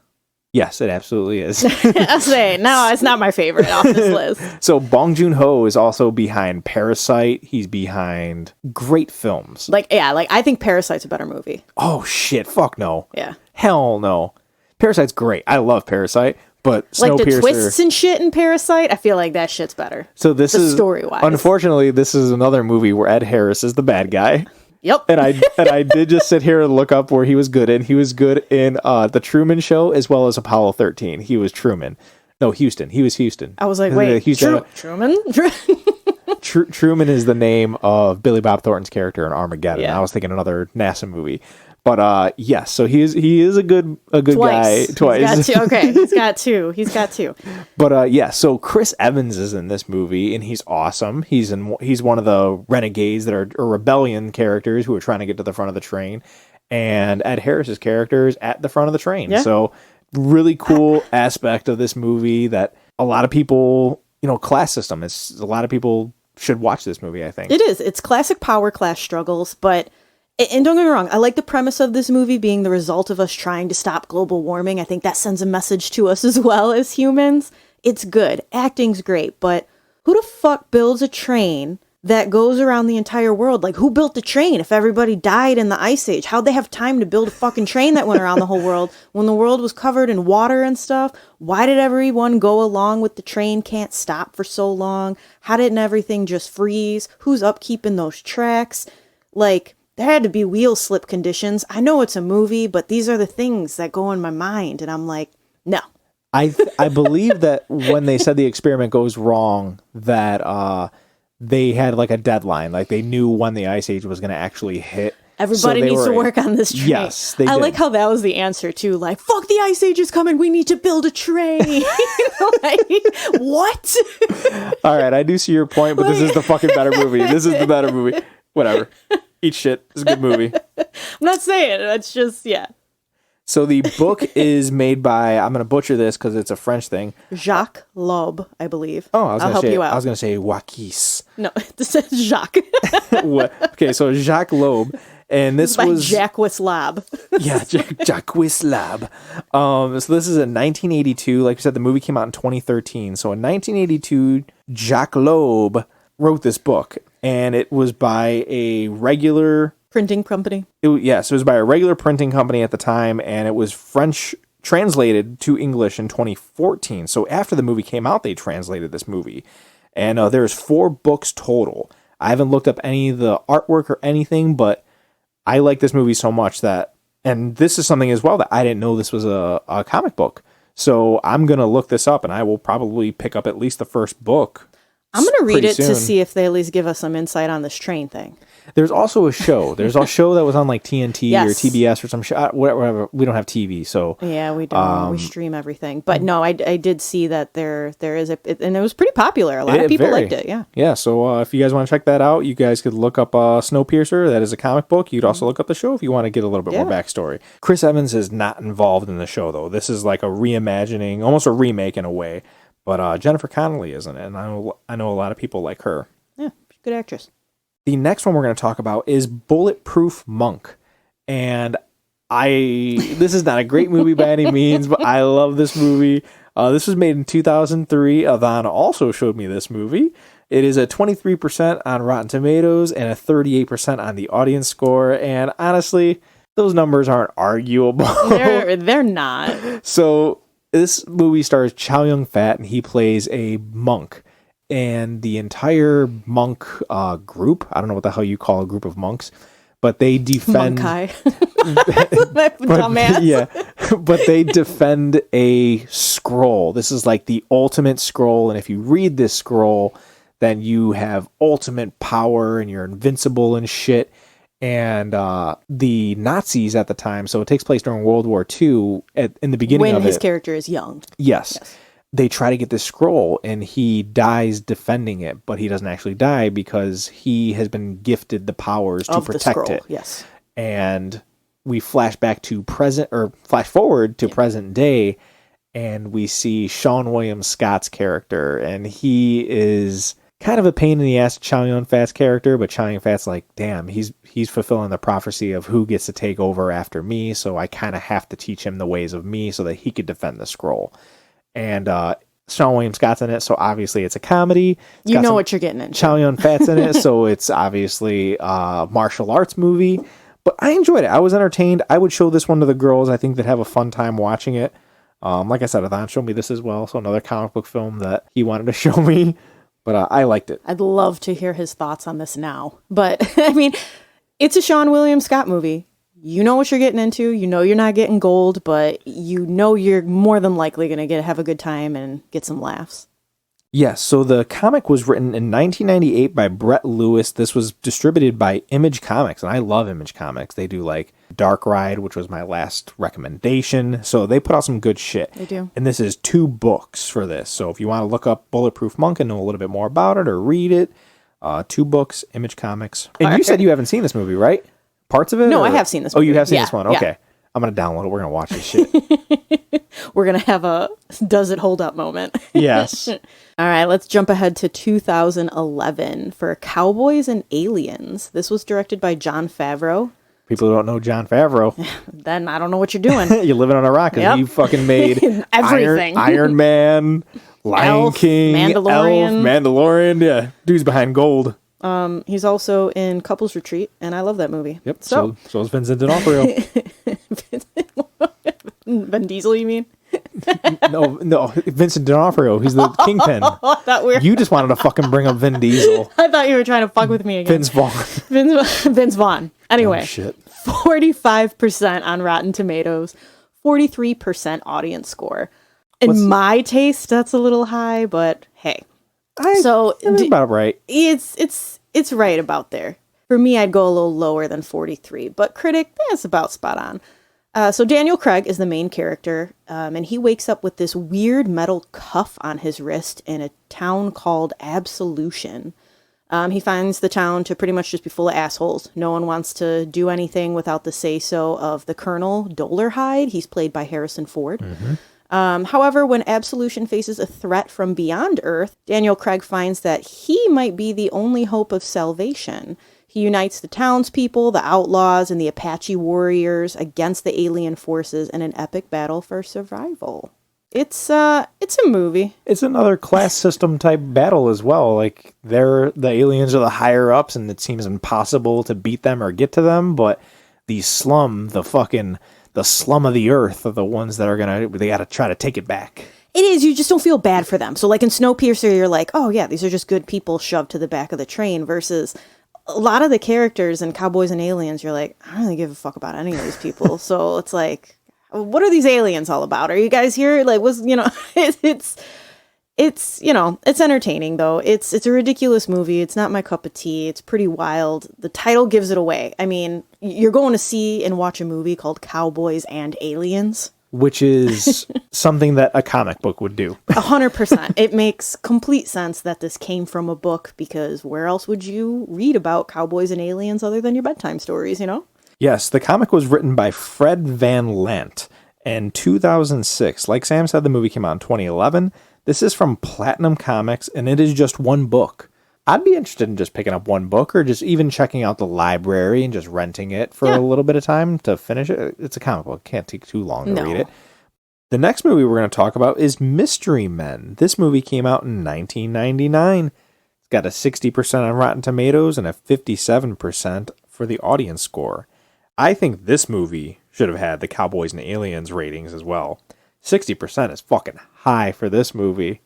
Yes, it absolutely is. I'll say, no, it's not my favorite off this list. So Bong Joon-ho is also behind Parasite. He's behind great films. I think Parasite's a better movie. Oh, shit. Fuck no. Yeah. Hell no. Parasite's great. I love Parasite, but like the Snowpiercer, twists and shit in Parasite, I feel like that shit's better. So this is story-wise. Unfortunately, this is another movie where Ed Harris is the bad guy. Yep. And I did just sit here and look up where he was good in. He was good in The Truman Show as well as Apollo 13. He was Truman. No, Houston. He was Houston. I was like, wait, Truman? Truman is the name of Billy Bob Thornton's character in Armageddon. Yeah. I was thinking another NASA movie. But yes, so he is a good guy twice. He's got two. But yeah, so Chris Evans is in this movie, and he's awesome. He's one of the renegades that are or rebellion characters who are trying to get to the front of the train, and Ed Harris's character is at the front of the train. Yeah. So really cool aspect of this movie that a lot of people, class system. It's a lot of people should watch this movie. I think it is. It's classic power class struggles, but. And don't get me wrong, I like the premise of this movie being the result of us trying to stop global warming. I think that sends a message to us as well as humans. It's good. Acting's great. But who the fuck builds a train that goes around the entire world? Like, who built the train if everybody died in the Ice Age? How'd they have time to build a fucking train that went around the whole world when the world was covered in water and stuff? Why did everyone go along with the train can't stop for so long? How didn't everything just freeze? Who's upkeeping those tracks? Like... there had to be wheel slip conditions. I know it's a movie, but these are the things that go in my mind. And I'm like, no. I believe that when they said the experiment goes wrong, that they had like a deadline. Like they knew when the Ice Age was going to actually hit. Everybody needs to work on this train. Yes, they did. I like how that was the answer too. Like, fuck, the Ice Age is coming. We need to build a train. What? All right, I do see your point, but this is the fucking better movie. This is the better movie. Whatever. Eat shit. It's a good movie. I'm not saying it. It's just, yeah. So the book is made by, I'm going to butcher this because it's a French thing. Jacques Loeb, I believe. Oh, I'll help you out. I was going to say Joaquis. No, this is Jacques. Okay, so Jacques Loeb. And this was Jacques Lab. Yeah, Jacques Lab. So this is in 1982. Like I said, the movie came out in 2013. So in 1982, Jacques Loeb wrote this book. And it was by a regular... printing company? Yes, it was by a regular printing company at the time, and it was French translated to English in 2014. So after the movie came out, they translated this movie. And there's 4 books total. I haven't looked up any of the artwork or anything, but I like this movie so much that... and this is something as well that I didn't know this was a comic book. So I'm going to look this up, and I will probably pick up at least the first book. I'm going to read pretty it to soon. see if they at least give us some insight on this train thing. There's also a show. There's a show that was on like TNT or Yes. TBS or some show. Whatever. We don't have TV, so Yeah, we don't. We stream everything. But no, I did see that there is and it was pretty popular. A lot of people liked it. Yeah. Yeah. So if you guys want to check that out, you guys could look up Snowpiercer. That is a comic book. You'd also look up the show if you want to get a little bit more backstory. Chris Evans is not involved in the show though. This is like a reimagining, almost a remake in a way. But Jennifer Connelly isn't it, and I know a lot of people like her. Yeah, good actress. The next one we're going to talk about is Bulletproof Monk. And this is not a great movie by any means, but I love this movie. This was made in 2003. Avon also showed me this movie. It is a 23% on Rotten Tomatoes and a 38% on the audience score. And honestly, those numbers aren't arguable. They're not. So this movie stars Chow Yun-fat, and he plays a monk. And the entire monk group, I don't know what the hell you call a group of monks, but they defend... Monkai. Dumbass. Yeah, but they defend a scroll. This is like the ultimate scroll, and if you read this scroll, then you have ultimate power, and you're invincible and shit. And the Nazis at the time, so it takes place during World War II, in the beginning of it. When his character is young. Yes. They try to get this scroll, and he dies defending it, but he doesn't actually die because he has been gifted the powers to protect it. Yes. And we flash forward to present day, and we see Sean William Scott's character, and he is kind of a pain in the ass to Chow Yun-fat's character, but Chow Yun-fat's like, damn, he's fulfilling the prophecy of who gets to take over after me, so I kind of have to teach him the ways of me so that he could defend the scroll. And Sean William Scott's in it, so obviously it's a comedy. You know what you're getting into. Chow Yun-fat's in it, so it's obviously a martial arts movie. But I enjoyed it. I was entertained. I would show this one to the girls. I think they'd have a fun time watching it. Like I said, Adhan showed me this as well, so another comic book film that he wanted to show me. But I liked it. I'd love to hear his thoughts on this now. But, I mean, it's a Sean William Scott movie. You know what you're getting into. You know you're not getting gold, but you know you're more than likely going to have a good time and get some laughs. Yes, so the comic was written in 1998 by Brett Lewis. This was distributed by Image Comics, and I love Image Comics. They do like Dark Ride, which was my last recommendation. So they put out some good shit. They do. And this is 2 books for this. So if you want to look up Bulletproof Monk and know a little bit more about it or read it, 2 books, Image Comics. And you said you haven't seen this movie, right? Parts of it? No, or? I have seen this movie. movie. Oh, you have seen Yeah, this one? yeah. Okay. I'm going to download it. We're going to watch this shit. We're going to have a does it hold up moment. Yes. All right, let's jump ahead to 2011 for Cowboys and Aliens. This was directed by Jon Favreau. People who don't know Jon Favreau. Then I don't know what you're doing. You're living on a rock because Yep. he fucking made Everything. Iron Man, Lion Elf, King, Mandalorian. Elf, Mandalorian. Yeah, dude's behind gold. He's also in Couples Retreat, and I love that movie. Yep. So is Vincent D'Onofrio. Vin Diesel, you mean? no, Vincent D'Onofrio. He's the kingpin. That weird. You just wanted to fucking bring up Vin Diesel. I thought you were trying to fuck with me again. Vince Vaughn. Vince Vaughn. Anyway, Oh, shit. 45% on Rotten Tomatoes, 43% audience score. In my taste, that's a little high, but hey. That's about right. It's right about there. For me, I'd go a little lower than 43, but critic, that's about spot on. So Daniel Craig is the main character, and he wakes up with this weird metal cuff on his wrist in a town called Absolution. He finds the town to pretty much just be full of assholes. No one wants to do anything without the say-so of the Colonel Dolarhyde. He's played by Harrison Ford. However, when Absolution faces a threat from beyond Earth, Daniel Craig finds that he might be the only hope of salvation. He unites the townspeople, the outlaws, and the Apache warriors against the alien forces in an epic battle for survival. It's a movie. It's another class system type battle as well. Like the aliens are the higher ups, and it seems impossible to beat them or get to them. But the slum of the earth are the ones that they got to try to take it back. It is. You just don't feel bad for them. So like in Snowpiercer, you're like, oh yeah, these are just good people shoved to the back of the train, versus a lot of the characters in Cowboys and Aliens, you're like, I don't really give a fuck about any of these people. So it's like, what are these aliens all about? Are you guys here? Like, It's, it's entertaining though. It's a ridiculous movie. It's not my cup of tea. It's pretty wild. The title gives it away. I mean, you're going to see and watch a movie called Cowboys and Aliens. Which is something that a comic book would do. 100%. It makes complete sense that this came from a book, because where else would you read about cowboys and aliens other than your bedtime stories, Yes, the comic was written by Fred Van Lent in 2006. Like Sam said, the movie came out in 2011. This is from Platinum Comics, and it is just one book. I'd be interested in just picking up one book, or just even checking out the library and just renting it for a little bit of time to finish it. It's a comic book. It can't take too long to read it. The next movie we're going to talk about is Mystery Men. This movie came out in 1999. It's got a 60% on Rotten Tomatoes and a 57% for the audience score. I think this movie should have had the Cowboys and Aliens ratings as well. 60% is fucking high for this movie.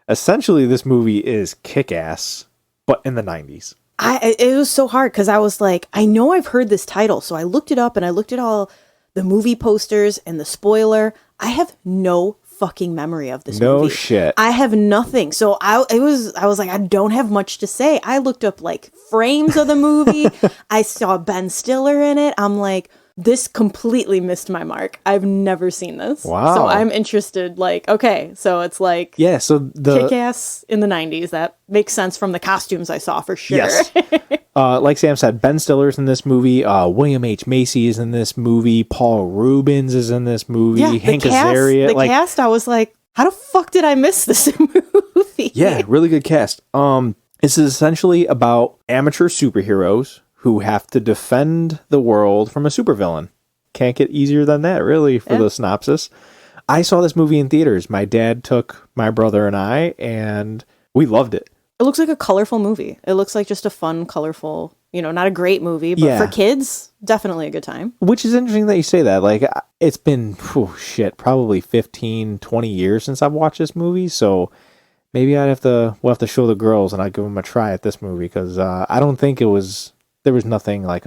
Essentially, this movie is Kick-Ass, but in the 90s. It was so hard because I was like, I know I've heard this title. So I looked it up and I looked at all the movie posters and the spoiler. I have no fucking memory of this movie. No shit. I have nothing. So I was like, I don't have much to say. I looked up like frames of the movie. I saw Ben Stiller in it. I'm like, this completely missed my mark. I've never seen this. Wow. So I'm interested, like, okay, so it's like so the Kick-Ass in the 90s. That makes sense from the costumes I saw for sure. Yes. Like Sam said, Ben Stiller's in this movie. William H. Macy is in this movie. Paul Rubens is in this movie. Yeah, Hank the cast, Azaria. the cast, I was like, how the fuck did I miss this movie? Yeah, really good cast. This is essentially about amateur superheroes who have to defend the world from a supervillain. Can't get easier than that, really, for the synopsis. I saw this movie in theaters. My dad took my brother and I, and we loved it. It looks like a colorful movie. It looks like just a fun, colorful, not a great movie, but for kids, definitely a good time. Which is interesting that you say that. Like, it's been, probably 15, 20 years since I've watched this movie, so maybe we'll have to show the girls and I'd give them a try at this movie, because I don't think there was nothing like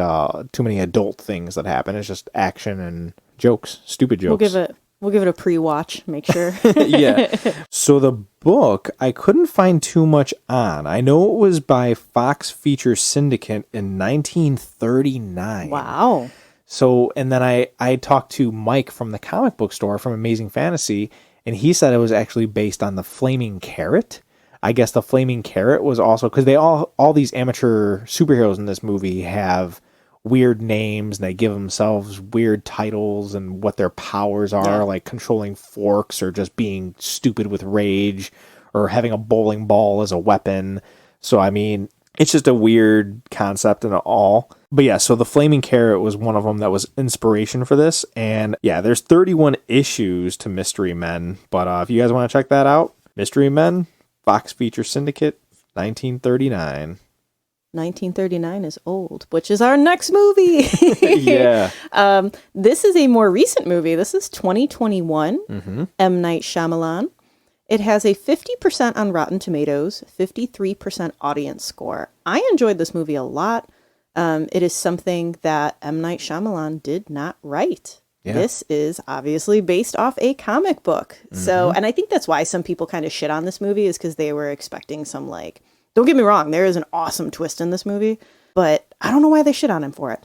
too many adult things that happen. It's just action and jokes, stupid jokes. We'll give it a pre-watch, make sure. Yeah. So the book, I couldn't find too much on. I know it was by Fox Feature Syndicate in 1939. Wow. So, and then I talked to Mike from the comic book store from Amazing Fantasy, and he said it was actually based on the Flaming Carrot. I guess the Flaming Carrot was also, because they all these amateur superheroes in this movie have weird names, and they give themselves weird titles and what their powers are, like controlling forks or just being stupid with rage or having a bowling ball as a weapon. So, I mean, it's just a weird concept and all. But yeah, so the Flaming Carrot was one of them that was inspiration for this. And yeah, there's 31 issues to Mystery Men. But if you guys want to check that out, Mystery Men, Fox Feature Syndicate, 1939. 1939 is old, which is our next movie. Yeah. This is a more recent movie. This is 2021, M. Night Shyamalan. It has a 50% on Rotten Tomatoes, 53% audience score. I enjoyed this movie a lot. It is something that M. Night Shyamalan did not write. Yeah. This is obviously based off a comic book. So, and I think that's why some people kind of shit on this movie, is because they were expecting some, like, don't get me wrong, there is an awesome twist in this movie, but I don't know why they shit on him for it.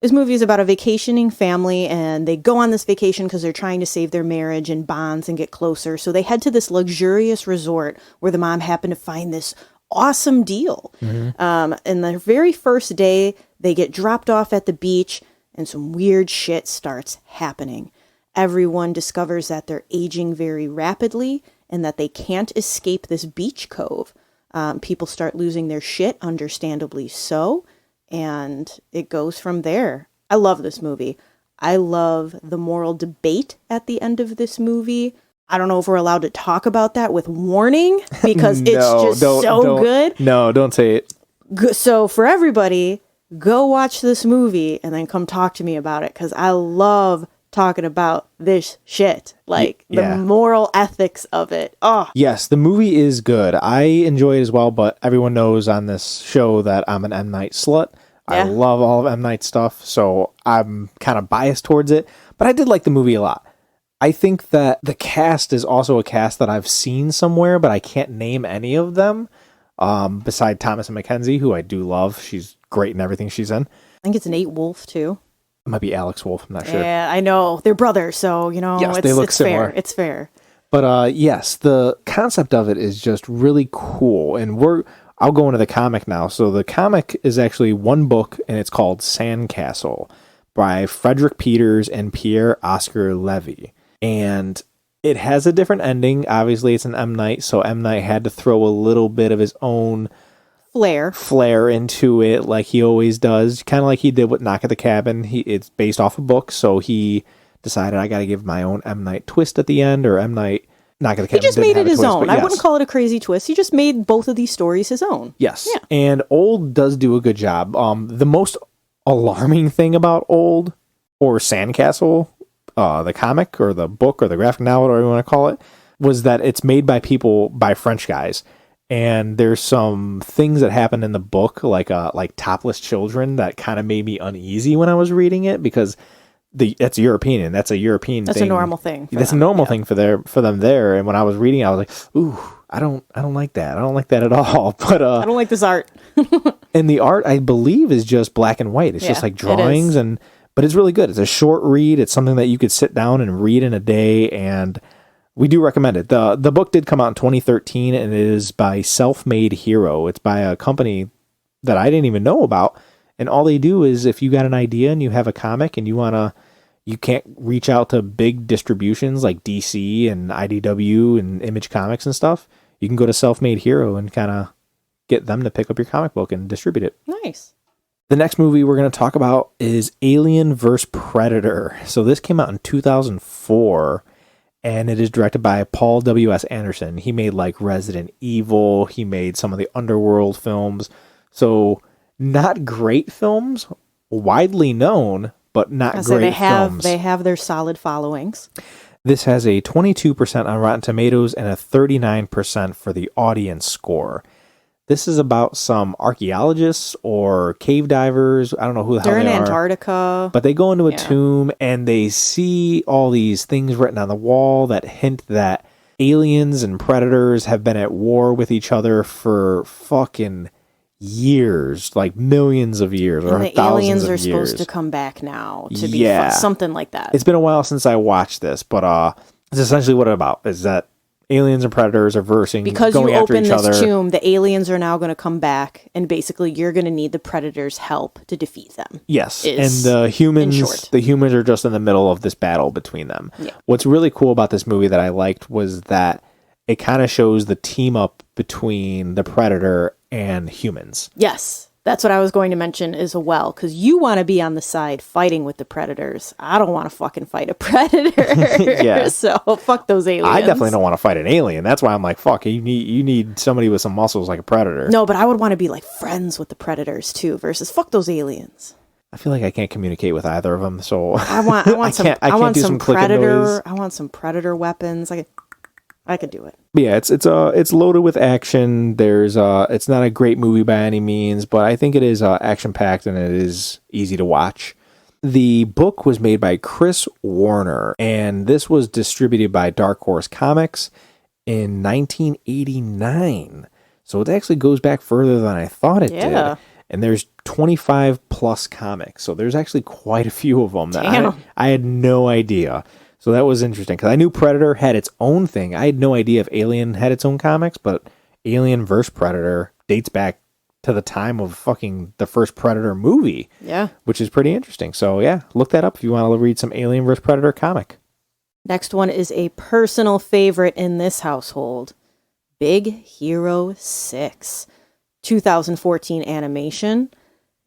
This movie is about a vacationing family, and they go on this vacation because they're trying to save their marriage and bonds and get closer. So they head to this luxurious resort where the mom happened to find this awesome deal. And the very first day, they get dropped off at the beach, and some weird shit starts happening. Everyone discovers that they're aging very rapidly and that they can't escape this beach cove. People start losing their shit, understandably so, and it goes from there. I love this movie. I love the moral debate at the end of this movie. I don't know if we're allowed to talk about that with warning, because it's just so good. No, don't say it. So for everybody, go watch this movie and then come talk to me about it, because I love talking about this shit, like the moral ethics of it. Oh yes, the movie is good. I enjoy it as well, but everyone knows on this show that I'm an M. Night slut. I love all of M. Night stuff, so I'm kind of biased towards it, but I did like the movie a lot. I think that the cast is also a cast that I've seen somewhere, but I can't name any of them. Beside Thomas and Mackenzie, who I do love. She's great in everything she's in. I think it's Nate Wolf too. It might be Alex Wolf. I'm not sure. Yeah, I know. They're brothers, so, Yes, they look it's similar. fair. It's fair. But yes, the concept of it is just really cool. And I'll go into the comic now. So the comic is actually one book, and it's called Sandcastle by Frederick Peters and Pierre Oscar Levy. And it has a different ending. Obviously, it's an M. Night, so M. Night had to throw a little bit of his own flair into it, like he always does. Kind of like he did with Knock at the Cabin. It's based off a book, so he decided I got to give my own M. Night twist at the end, or M. Night Knock at the Cabin. He just made it his twist, own. yes. I wouldn't call it a crazy twist. He just made both of these stories his own. Yes. Yeah. And Old does do a good job. The most alarming thing about Old, or Sandcastle, the comic or the book or the graphic novel, whatever you want to call it, was that it's made by French guys. And there's some things that happen in the book, like topless children, that kind of made me uneasy when I was reading it, because that's European. That's a European That's thing. a normal thing. That's a normal thing for them there. And when I was reading, I was like, ooh, I don't like that. I don't like that at all. But I don't like this art. and the art, I believe, is just black and white. It's just like drawings, but it's really good. It's a short read. It's something that you could sit down and read in a day, and we do recommend it. The book did come out in 2013, and it is by Self-Made Hero. It's by a company that I didn't even know about. And all they do is, if you got an idea and you have a comic and you can't reach out to big distributions like DC and IDW and Image Comics and stuff, you can go to Self-Made Hero and kind of get them to pick up your comic book and distribute it. Nice. The next movie we're going to talk about is Alien vs. Predator. So this came out in 2004, and it is directed by Paul W.S. Anderson. He made like Resident Evil. He made some of the Underworld films. So not great films, widely known, but not great films. They have their solid followings. This has a 22% on Rotten Tomatoes and a 39% for the audience score. This is about some archaeologists or cave divers. I don't know who the hell they are. They're in Antarctica. But they go into a tomb and they see all these things written on the wall that hint that aliens and predators have been at war with each other for fucking years, like millions of years, or and the thousands aliens of are years. Supposed to come back now to be something like that. It's been a while since I watched this, but it's essentially what it's about, is that aliens and predators are going because you after open each other. this tomb, the aliens are now going to come back, and basically you're going to need the predators' help to defeat them. Yes, and the humans are just in the middle of this battle between them. Yeah. What's really cool about this movie that I liked was that it kind of shows the team up between the predator and humans. Yes. That's what I was going to mention as well, because you want to be on the side fighting with the predators. I don't want to fucking fight a predator. Yeah. So fuck those aliens. I definitely don't want to fight an alien. That's why I'm like, fuck, you need somebody with some muscles like a predator. No, but I would want to be like friends with the predators too, versus fuck those aliens. I feel like I can't communicate with either of them, so I want some predator. I want some predator weapons. I could do it. Yeah, it's loaded with action. It's not a great movie by any means, but I think it is action packed and it is easy to watch. The book was made by Chris Warner, and this was distributed by Dark Horse Comics in 1989. So it actually goes back further than I thought it did. And there's 25 plus comics, so there's actually quite a few of them that I had no idea. So that was interesting, because I knew Predator had its own thing. I had no idea if Alien had its own comics, but Alien vs. Predator dates back to the time of fucking the first Predator movie. Yeah. Which is pretty interesting. So yeah, look that up if you want to read some Alien vs. Predator comic. Next one is a personal favorite in this household. Big Hero 6. 2014 animation.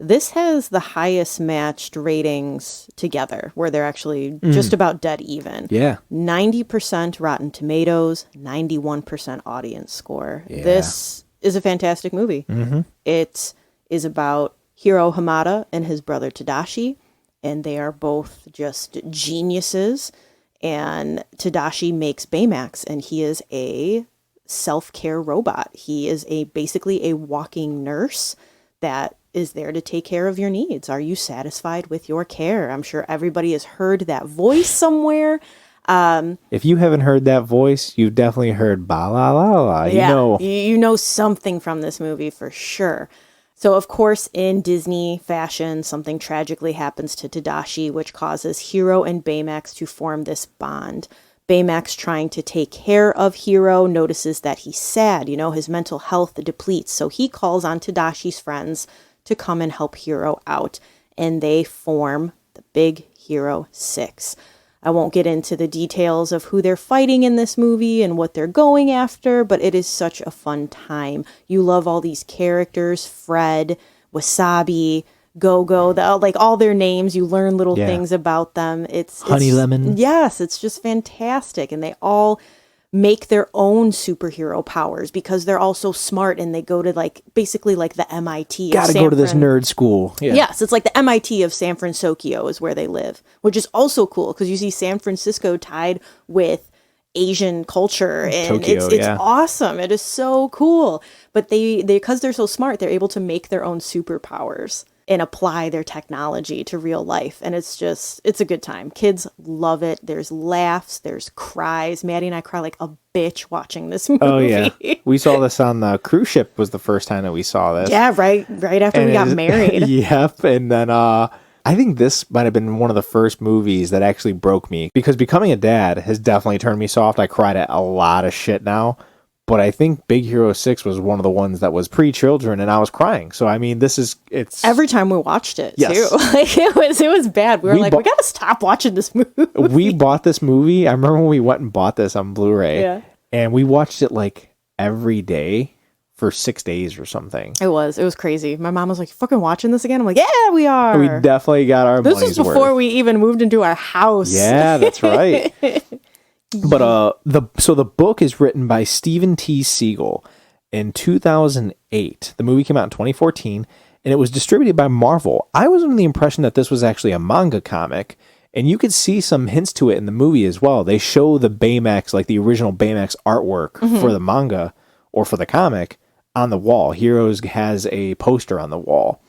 This has the highest matched ratings together, where they're actually just about dead even. Yeah. 90% Rotten Tomatoes, 91% audience score. Yeah. This is a fantastic movie. Mm-hmm. It is about Hiro Hamada and his brother Tadashi, and they are both just geniuses. And Tadashi makes Baymax, and he is a self-care robot. He is basically a walking nurse that is there to take care of your needs. Are you satisfied with your care? I'm sure everybody has heard that voice somewhere. If you haven't heard that voice, you've definitely heard ba la la la. Yeah, you know something from this movie for sure. So, of course, in Disney fashion, something tragically happens to Tadashi, which causes Hiro and Baymax to form this bond. Baymax, trying to take care of Hiro, notices that he's sad. You know, his mental health depletes. So he calls on Tadashi's friends to come and help Hiro out. And they form the Big Hero 6. I won't get into the details of who they're fighting in this movie and what they're going after, but it is such a fun time. You love all these characters, Fred, Wasabi, Go-Go, like all their names. You learn little things about them. It's Lemon. Yes, it's just fantastic. And they all make their own superhero powers because they're all so smart, and they go to basically the MIT. Gotta go to this nerd school. Yeah. Yes, it's like the MIT of San Francisco is where they live, which is also cool because you see San Francisco tied with Asian culture, and Tokyo, it's awesome. It is so cool. But they because they're so smart, they're able to make their own superpowers and apply their technology to real life. And it's a good time. Kids love it. There's laughs, there's cries. Maddie and I cry like a bitch watching this movie. Oh, yeah. We saw this on the cruise ship was the first time that we saw this. Yeah, right after we got married. Yep. And then I think this might have been one of the first movies that actually broke me, because becoming a dad has definitely turned me soft. I cried at a lot of shit now. But I think Big Hero 6 was one of the ones that was pre-children, and I was crying. So, I mean, it's... Every time we watched it, yes. too. It was bad. We were we got to stop watching this movie. We bought this movie. I remember when we went and bought this on Blu-ray, and we watched it, every day for 6 days or something. It was crazy. My mom was like, "You fucking watching this again?" I'm like, "Yeah, we are." We definitely got our money's worth. This was before we even moved into our house. Yeah, that's right. But the book is written by Stephen T. Siegel in 2008. The movie came out in 2014, and it was distributed by Marvel. I was under the impression that this was actually a manga comic, and you could see some hints to it in the movie as well. They show the Baymax, the original Baymax artwork for the manga or for the comic on the wall. Heroes has a poster on the wall.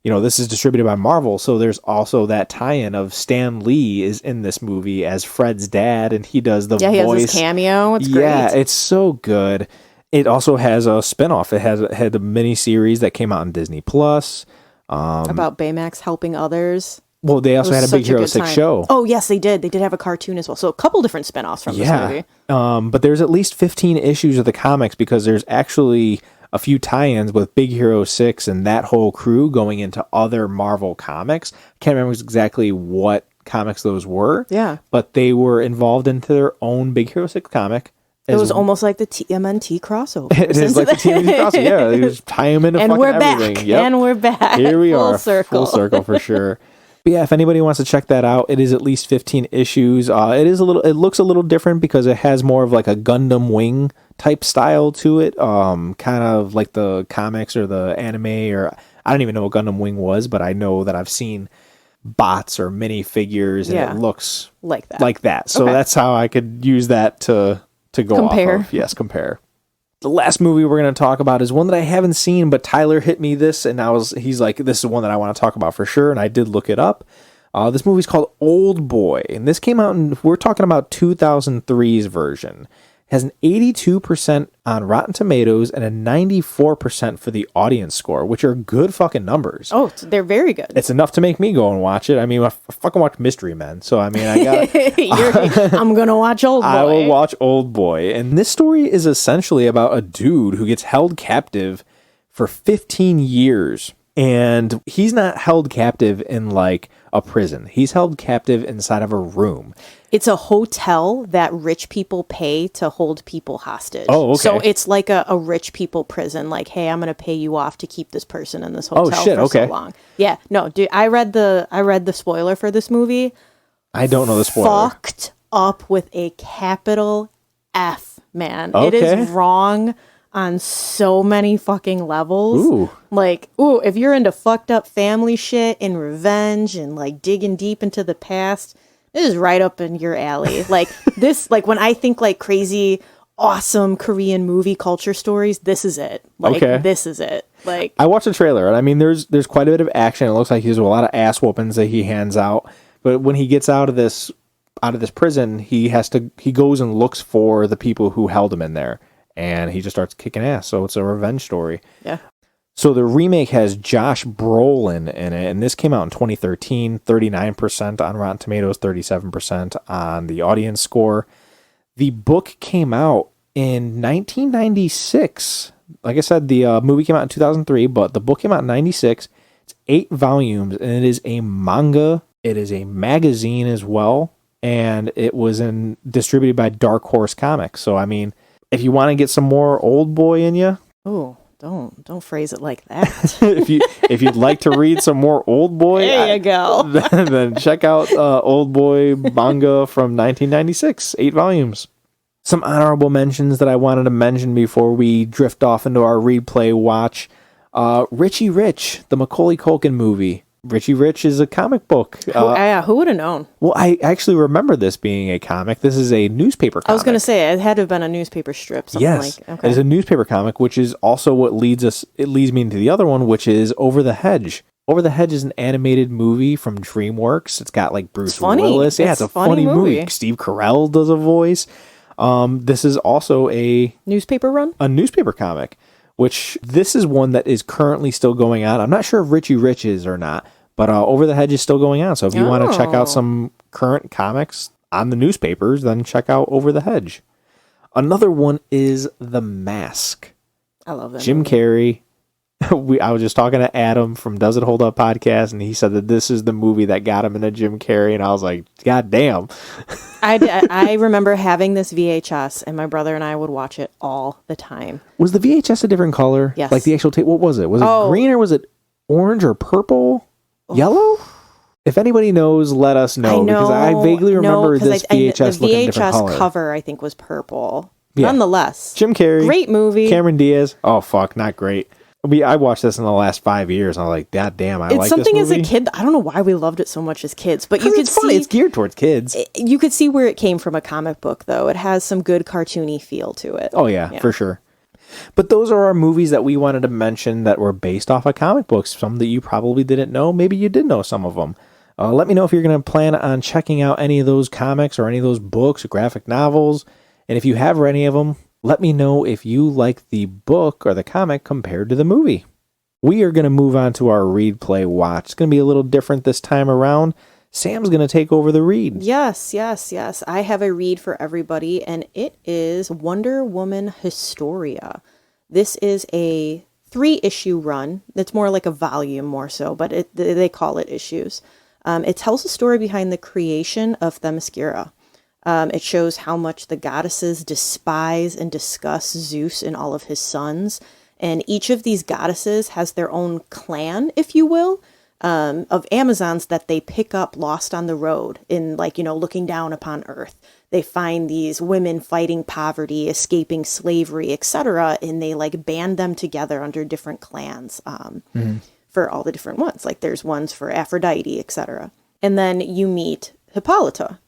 You know, this is distributed by Marvel, so there's also that tie-in of Stan Lee is in this movie as Fred's dad, and he does the voice. Yeah, he has his cameo. It's great. Yeah, it's so good. It also has a spinoff. It had the miniseries that came out on Disney Plus about Baymax helping others. Well, they also had a Big Hero 6 show. Oh, yes, they did. They did have a cartoon as well. So a couple different spinoffs from this movie. But there's at least 15 issues of the comics, because there's actually a few tie-ins with Big Hero 6 and that whole crew going into other Marvel comics. I can't remember exactly what comics those were. Yeah. But they were involved into their own Big Hero 6 comic. It was almost like the TMNT crossover. It is like the TMNT crossover. Yeah, they just tie them into and fucking everything. Back. Yep. And we're back. Here we are. Full circle for sure. But yeah, if anybody wants to check that out, it is at least 15 issues. It looks a little different because it has more of a Gundam Wing type style to it. Kind of like the comics or the anime, or I don't even know what Gundam Wing was, but I know that I've seen bots or minifigures, and it looks like that. So that's how I could use that to go compare. Off of. Yes, compare. The last movie we're going to talk about is one that I haven't seen, but Tyler hit me this, and he's like, this is one that I want to talk about for sure, and I did look it up. This movie's called Old Boy, and this came out, we're talking about 2003's version. It has an 82% on Rotten Tomatoes and a 94% for the audience score, which are good fucking numbers. Oh, they're very good. It's enough to make me go and watch it. I mean, I fucking watch Mystery Men, so I mean, I got. I'm gonna watch Old Boy. I will watch Old Boy, and this story is essentially about a dude who gets held captive for 15 years. And he's not held captive in a prison. He's held captive inside of a room. It's a hotel that rich people pay to hold people hostage. Oh, okay. So it's like a rich people prison. Like, hey, I'm going to pay you off to keep this person in this hotel for so long. Yeah, no, dude, I read the spoiler for this movie. I don't know the spoiler. Fucked up with a capital F, man. Okay. It is wrong on so many fucking levels. If you're into fucked up family shit and revenge and digging deep into the past, this is right up in your alley. When I think crazy, awesome Korean movie culture stories, this is it. This is it. I watched the trailer, and I mean, there's quite a bit of action. It looks like there's a lot of ass whoopings that he hands out. But when he gets out of this out of this prison, he goes and looks for the people who held him in there, and he just starts kicking ass. So it's a revenge story. Yeah. So the remake has Josh Brolin in it, and this came out in 2013, 39% on Rotten Tomatoes, 37% on the audience score. The book came out in 1996. Like I said, the movie came out in 2003, but the book came out in 96. It's 8 volumes, and it is a manga. It is a magazine as well, and it was distributed by Dark Horse Comics. So, I mean, if you want to get some more old boy in you... Oh, don't phrase it like that. if you'd like to read some more old boy... There you go. then check out Old Boy manga from 1996, 8 volumes. Some honorable mentions that I wanted to mention before we drift off into our read, play, watch. Richie Rich, the Macaulay Culkin movie. Richie Rich is a comic book. Who would have known? Well, I actually remember this being a comic. This is a newspaper comic. I was going to say, it had to have been a newspaper strip. Yes, Okay. It is a newspaper comic, which is also what leads me into the other one, which is Over the Hedge. Over the Hedge is an animated movie from DreamWorks. It's got like Bruce Willis. Yeah, it's a funny movie. Steve Carell does a voice. This is also a newspaper run? A newspaper comic, which this is one that is currently still going on. I'm not sure if Richie Rich is or not, but Over the Hedge is still going on. So if you want to check out some current comics on the newspapers, then check out Over the Hedge. Another one is The Mask. I love that Jim movie. Carrey. I was just talking to Adam from Does It Hold Up podcast, and he said that this is the movie that got him into Jim Carrey, and I was like, God damn. I remember having this VHS, and my brother and I would watch it all the time. Was the VHS a different color? Yes. Like the actual tape? What was it? Was it green or was it orange or purple? Yellow? If anybody knows, let us know. Because I vaguely remember this VHS looking different color. The VHS cover, I think, was purple. Yeah. Nonetheless. Jim Carrey. Great movie. Cameron Diaz. Oh, fuck, not great. I watched this in the last 5 years, and I was like, God damn, I like this movie. It's something as a kid, I don't know why we loved it so much as kids, but you could it's funny. It's geared towards kids. You could see where it came from a comic book, though. It has some good cartoony feel to it. Oh, yeah, for sure. But those are our movies that we wanted to mention that were based off of comic books. Some that you probably didn't know. Maybe you did know some of them. Let me know if you're going to plan on checking out any of those comics or any of those books or graphic novels. And if you have read any of them, let me know if you like the book or the comic compared to the movie. We are going to move on to our read, play, watch. It's going to be a little different this time around. Sam's going to take over the read. Yes. I have a read for everybody, and it is Wonder Woman Historia. This is a 3-issue run. It's more like a volume more so, but they call it issues. It tells the story behind the creation of Themyscira. It shows how much the goddesses despise and discuss Zeus and all of his sons. And each of these goddesses has their own clan, if you will, of Amazons that they pick up lost on the road in, looking down upon Earth. They find these women fighting poverty, escaping slavery, etc., and they band them together under different clans for all the different ones. Like there's ones for Aphrodite, etc. And then you meet Hippolyta,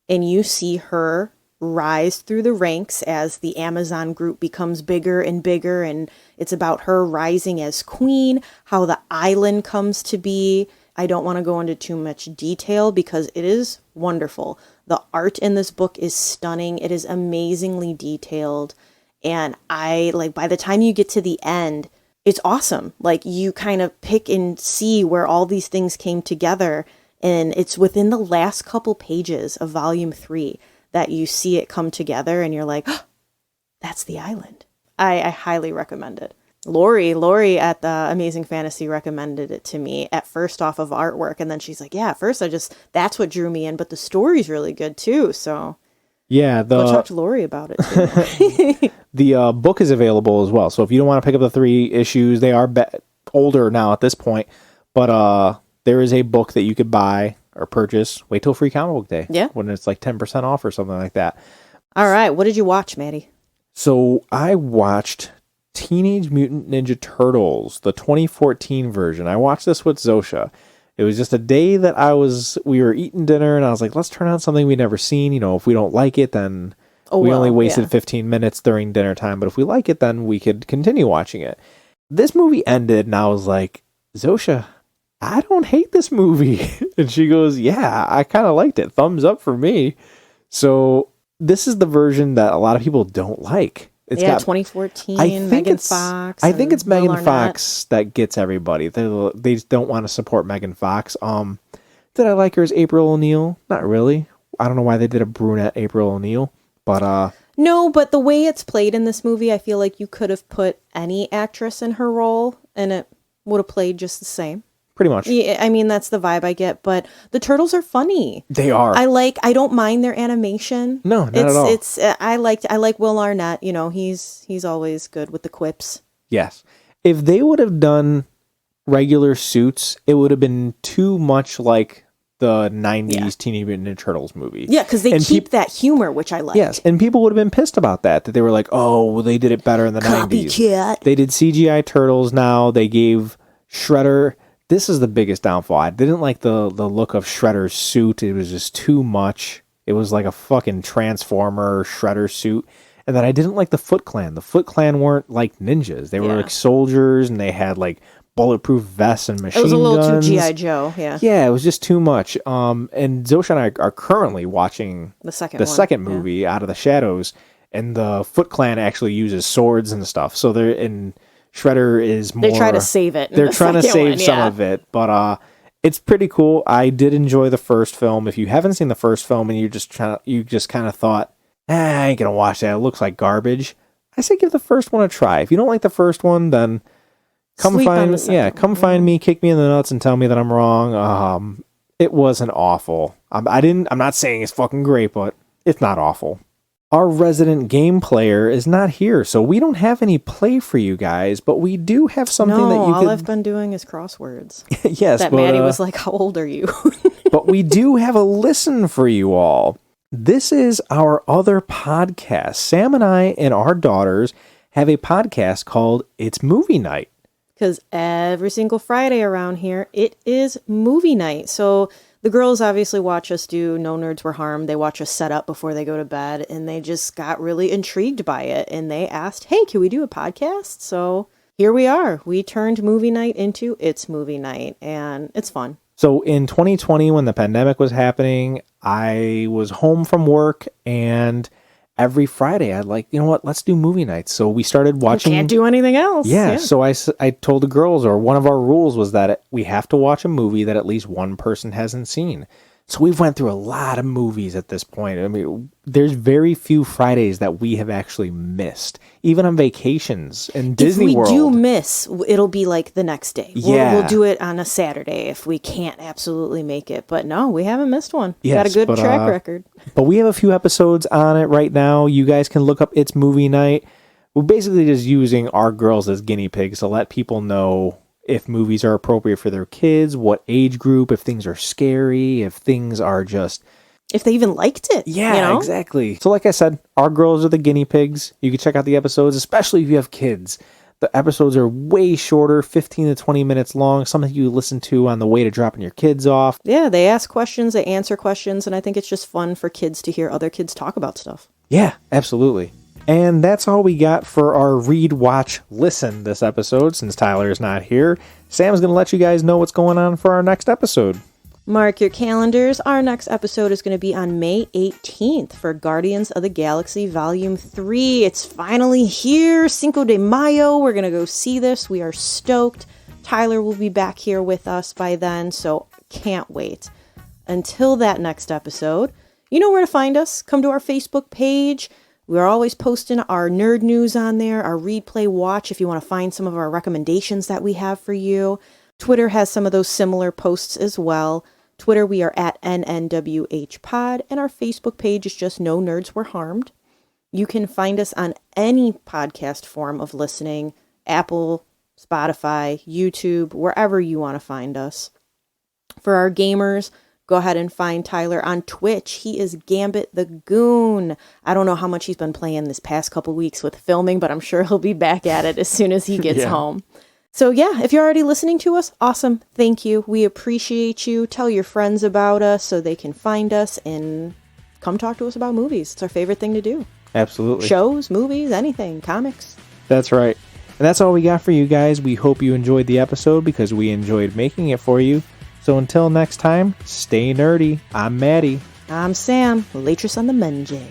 and you see her rise through the ranks as the Amazon group becomes bigger and bigger, and it's about her rising as queen, how the island comes to be. I don't want to go into too much detail because it is wonderful. The art in this book is stunning. It is amazingly detailed, and by the time you get to the end, it's awesome. You kind of pick and see where all these things came together, and it's within the last couple pages of volume 3 that you see it come together, and you're like, oh, that's the island. I highly recommend it. Lori at the Amazing Fantasy recommended it to me at first off of artwork, and then she's like, yeah, at first that's what drew me in, but the story's really good too, so yeah, go talk to Lori about it too. The book is available as well, so if you don't want to pick up the 3 issues, they are older now at this point, but there is a book that you could buy or purchase. Wait till Free Comic Book Day. Yeah. When it's 10% off or something like that. All right. What did you watch, Matty? So I watched Teenage Mutant Ninja Turtles, the 2014 version. I watched this with Zosha. It was just a day that we were eating dinner, and I was like, let's turn on something we've never seen. If we don't like it, then we only wasted 15 minutes during dinner time. But if we like it, then we could continue watching it. This movie ended, and I was like, Zosha, I don't hate this movie. And she goes, yeah, I kind of liked it. Thumbs up for me. So this is the version that a lot of people don't like. It's got 2014, Megan Fox. I think it's Will Megan Arnett. Fox that gets everybody. They just don't want to support Megan Fox. Did I like her as April O'Neil? Not really. I don't know why they did a brunette April O'Neil, but No, but the way it's played in this movie, I feel like you could have put any actress in her role and it would have played just the same. pretty much. Yeah, I mean, that's the vibe I get, but the turtles are funny. They are. I don't mind their animation. No, not at all. I like Will Arnett, he's always good with the quips. Yes. If they would have done regular suits, it would have been too much like the 90s Teenage Mutant Ninja Turtles movie. Yeah, because they keep that humor, which I like. Yes, and people would have been pissed about that they were like, oh, well, they did it better in the 90s. Copycat. They did CGI Turtles now. They gave Shredder... This is the biggest downfall. I didn't like the look of Shredder's suit. It was just too much. It was like a fucking Transformer Shredder suit. And then I didn't like the Foot Clan. The Foot Clan weren't like ninjas. They were like soldiers, and they had like bulletproof vests and machine guns. It was a little too G.I. Joe, yeah. Yeah, it was just too much. And Zosha and I are currently watching the second movie, Out of the Shadows, and the Foot Clan actually uses swords and stuff. So they're in... Shredder is more... They try to save it. They're trying to save some of it, but it's pretty cool. I did enjoy the first film. If you haven't seen the first film and you just kind of thought, I ain't gonna watch that, it looks like garbage, I say give the first one a try. If you don't like the first one, then come find me, kick me in the nuts, and tell me that I'm wrong. It wasn't awful. I'm not saying it's fucking great, but it's not awful. Our resident game player is not here, so we don't have any play for you guys, but we do have something that you all I've been doing is crosswords. Yes, that Maddie was like, how old are you? But we do have a listen for you all. This is our other podcast. Sam and I and our daughters have a podcast called It's Movie Night. Because every single Friday around here, it is movie night. So... the girls obviously watch us do No Nerds Were Harmed. They watch us set up before they go to bed, and they just got really intrigued by it. And they asked, hey, can we do a podcast? So here we are. We turned movie night into It's Movie Night, and it's fun. So in 2020, when the pandemic was happening, I was home from work, and every Friday I'd like, you know what, let's do movie nights. So we started watching. Can't do anything else. Yeah. So I told the girls, or one of our rules was that we have to watch a movie that at least one person hasn't seen. So we've went through a lot of movies at this point. I mean, there's very few Fridays that we have actually missed, even on vacations in Disney World. If we do miss, it'll be like the next day. We'll do it on a Saturday if we can't absolutely make it. But no, we haven't missed one. Yes, got a good track record. But we have a few episodes on it right now. You guys can look up It's Movie Night. We're basically just using our girls as guinea pigs to let people know if movies are appropriate for their kids, what age group, if things are scary, if things are just... if they even liked it. Yeah, exactly. So like I said, our girls are the guinea pigs. You can check out the episodes, especially if you have kids. The episodes are way shorter, 15 to 20 minutes long, something you listen to on the way to dropping your kids off. Yeah, they ask questions, they answer questions, and I think it's just fun for kids to hear other kids talk about stuff. Yeah, absolutely. And that's all we got for our read, watch, listen this episode. Since Tyler is not here, Sam's going to let you guys know what's going on for our next episode. Mark your calendars. Our next episode is going to be on May 18th for Guardians of the Galaxy Volume 3. It's finally here, Cinco de Mayo. We're going to go see this. We are stoked. Tyler will be back here with us by then, so can't wait. Until that next episode, you know where to find us. Come to our Facebook page. We're always posting our nerd news on there, our read, play, watch, if you want to find some of our recommendations that we have for you. Twitter has some of those similar posts as well. Twitter, we are at NNWHpod, and our Facebook page is just No Nerds Were Harmed. You can find us on any podcast form of listening, Apple, Spotify, YouTube, wherever you want to find us. For our gamers, go ahead and find Tyler on Twitch. He is Gambit the Goon. I don't know how much he's been playing this past couple weeks with filming, but I'm sure he'll be back at it as soon as he gets home. So yeah, if you're already listening to us, awesome. Thank you. We appreciate you. Tell your friends about us so they can find us and come talk to us about movies. It's our favorite thing to do. Absolutely. Shows, movies, anything, comics. That's right. And that's all we got for you guys. We hope you enjoyed the episode because we enjoyed making it for you. So until next time, stay nerdy. I'm Matty. I'm Sam, waitress on the Menjay.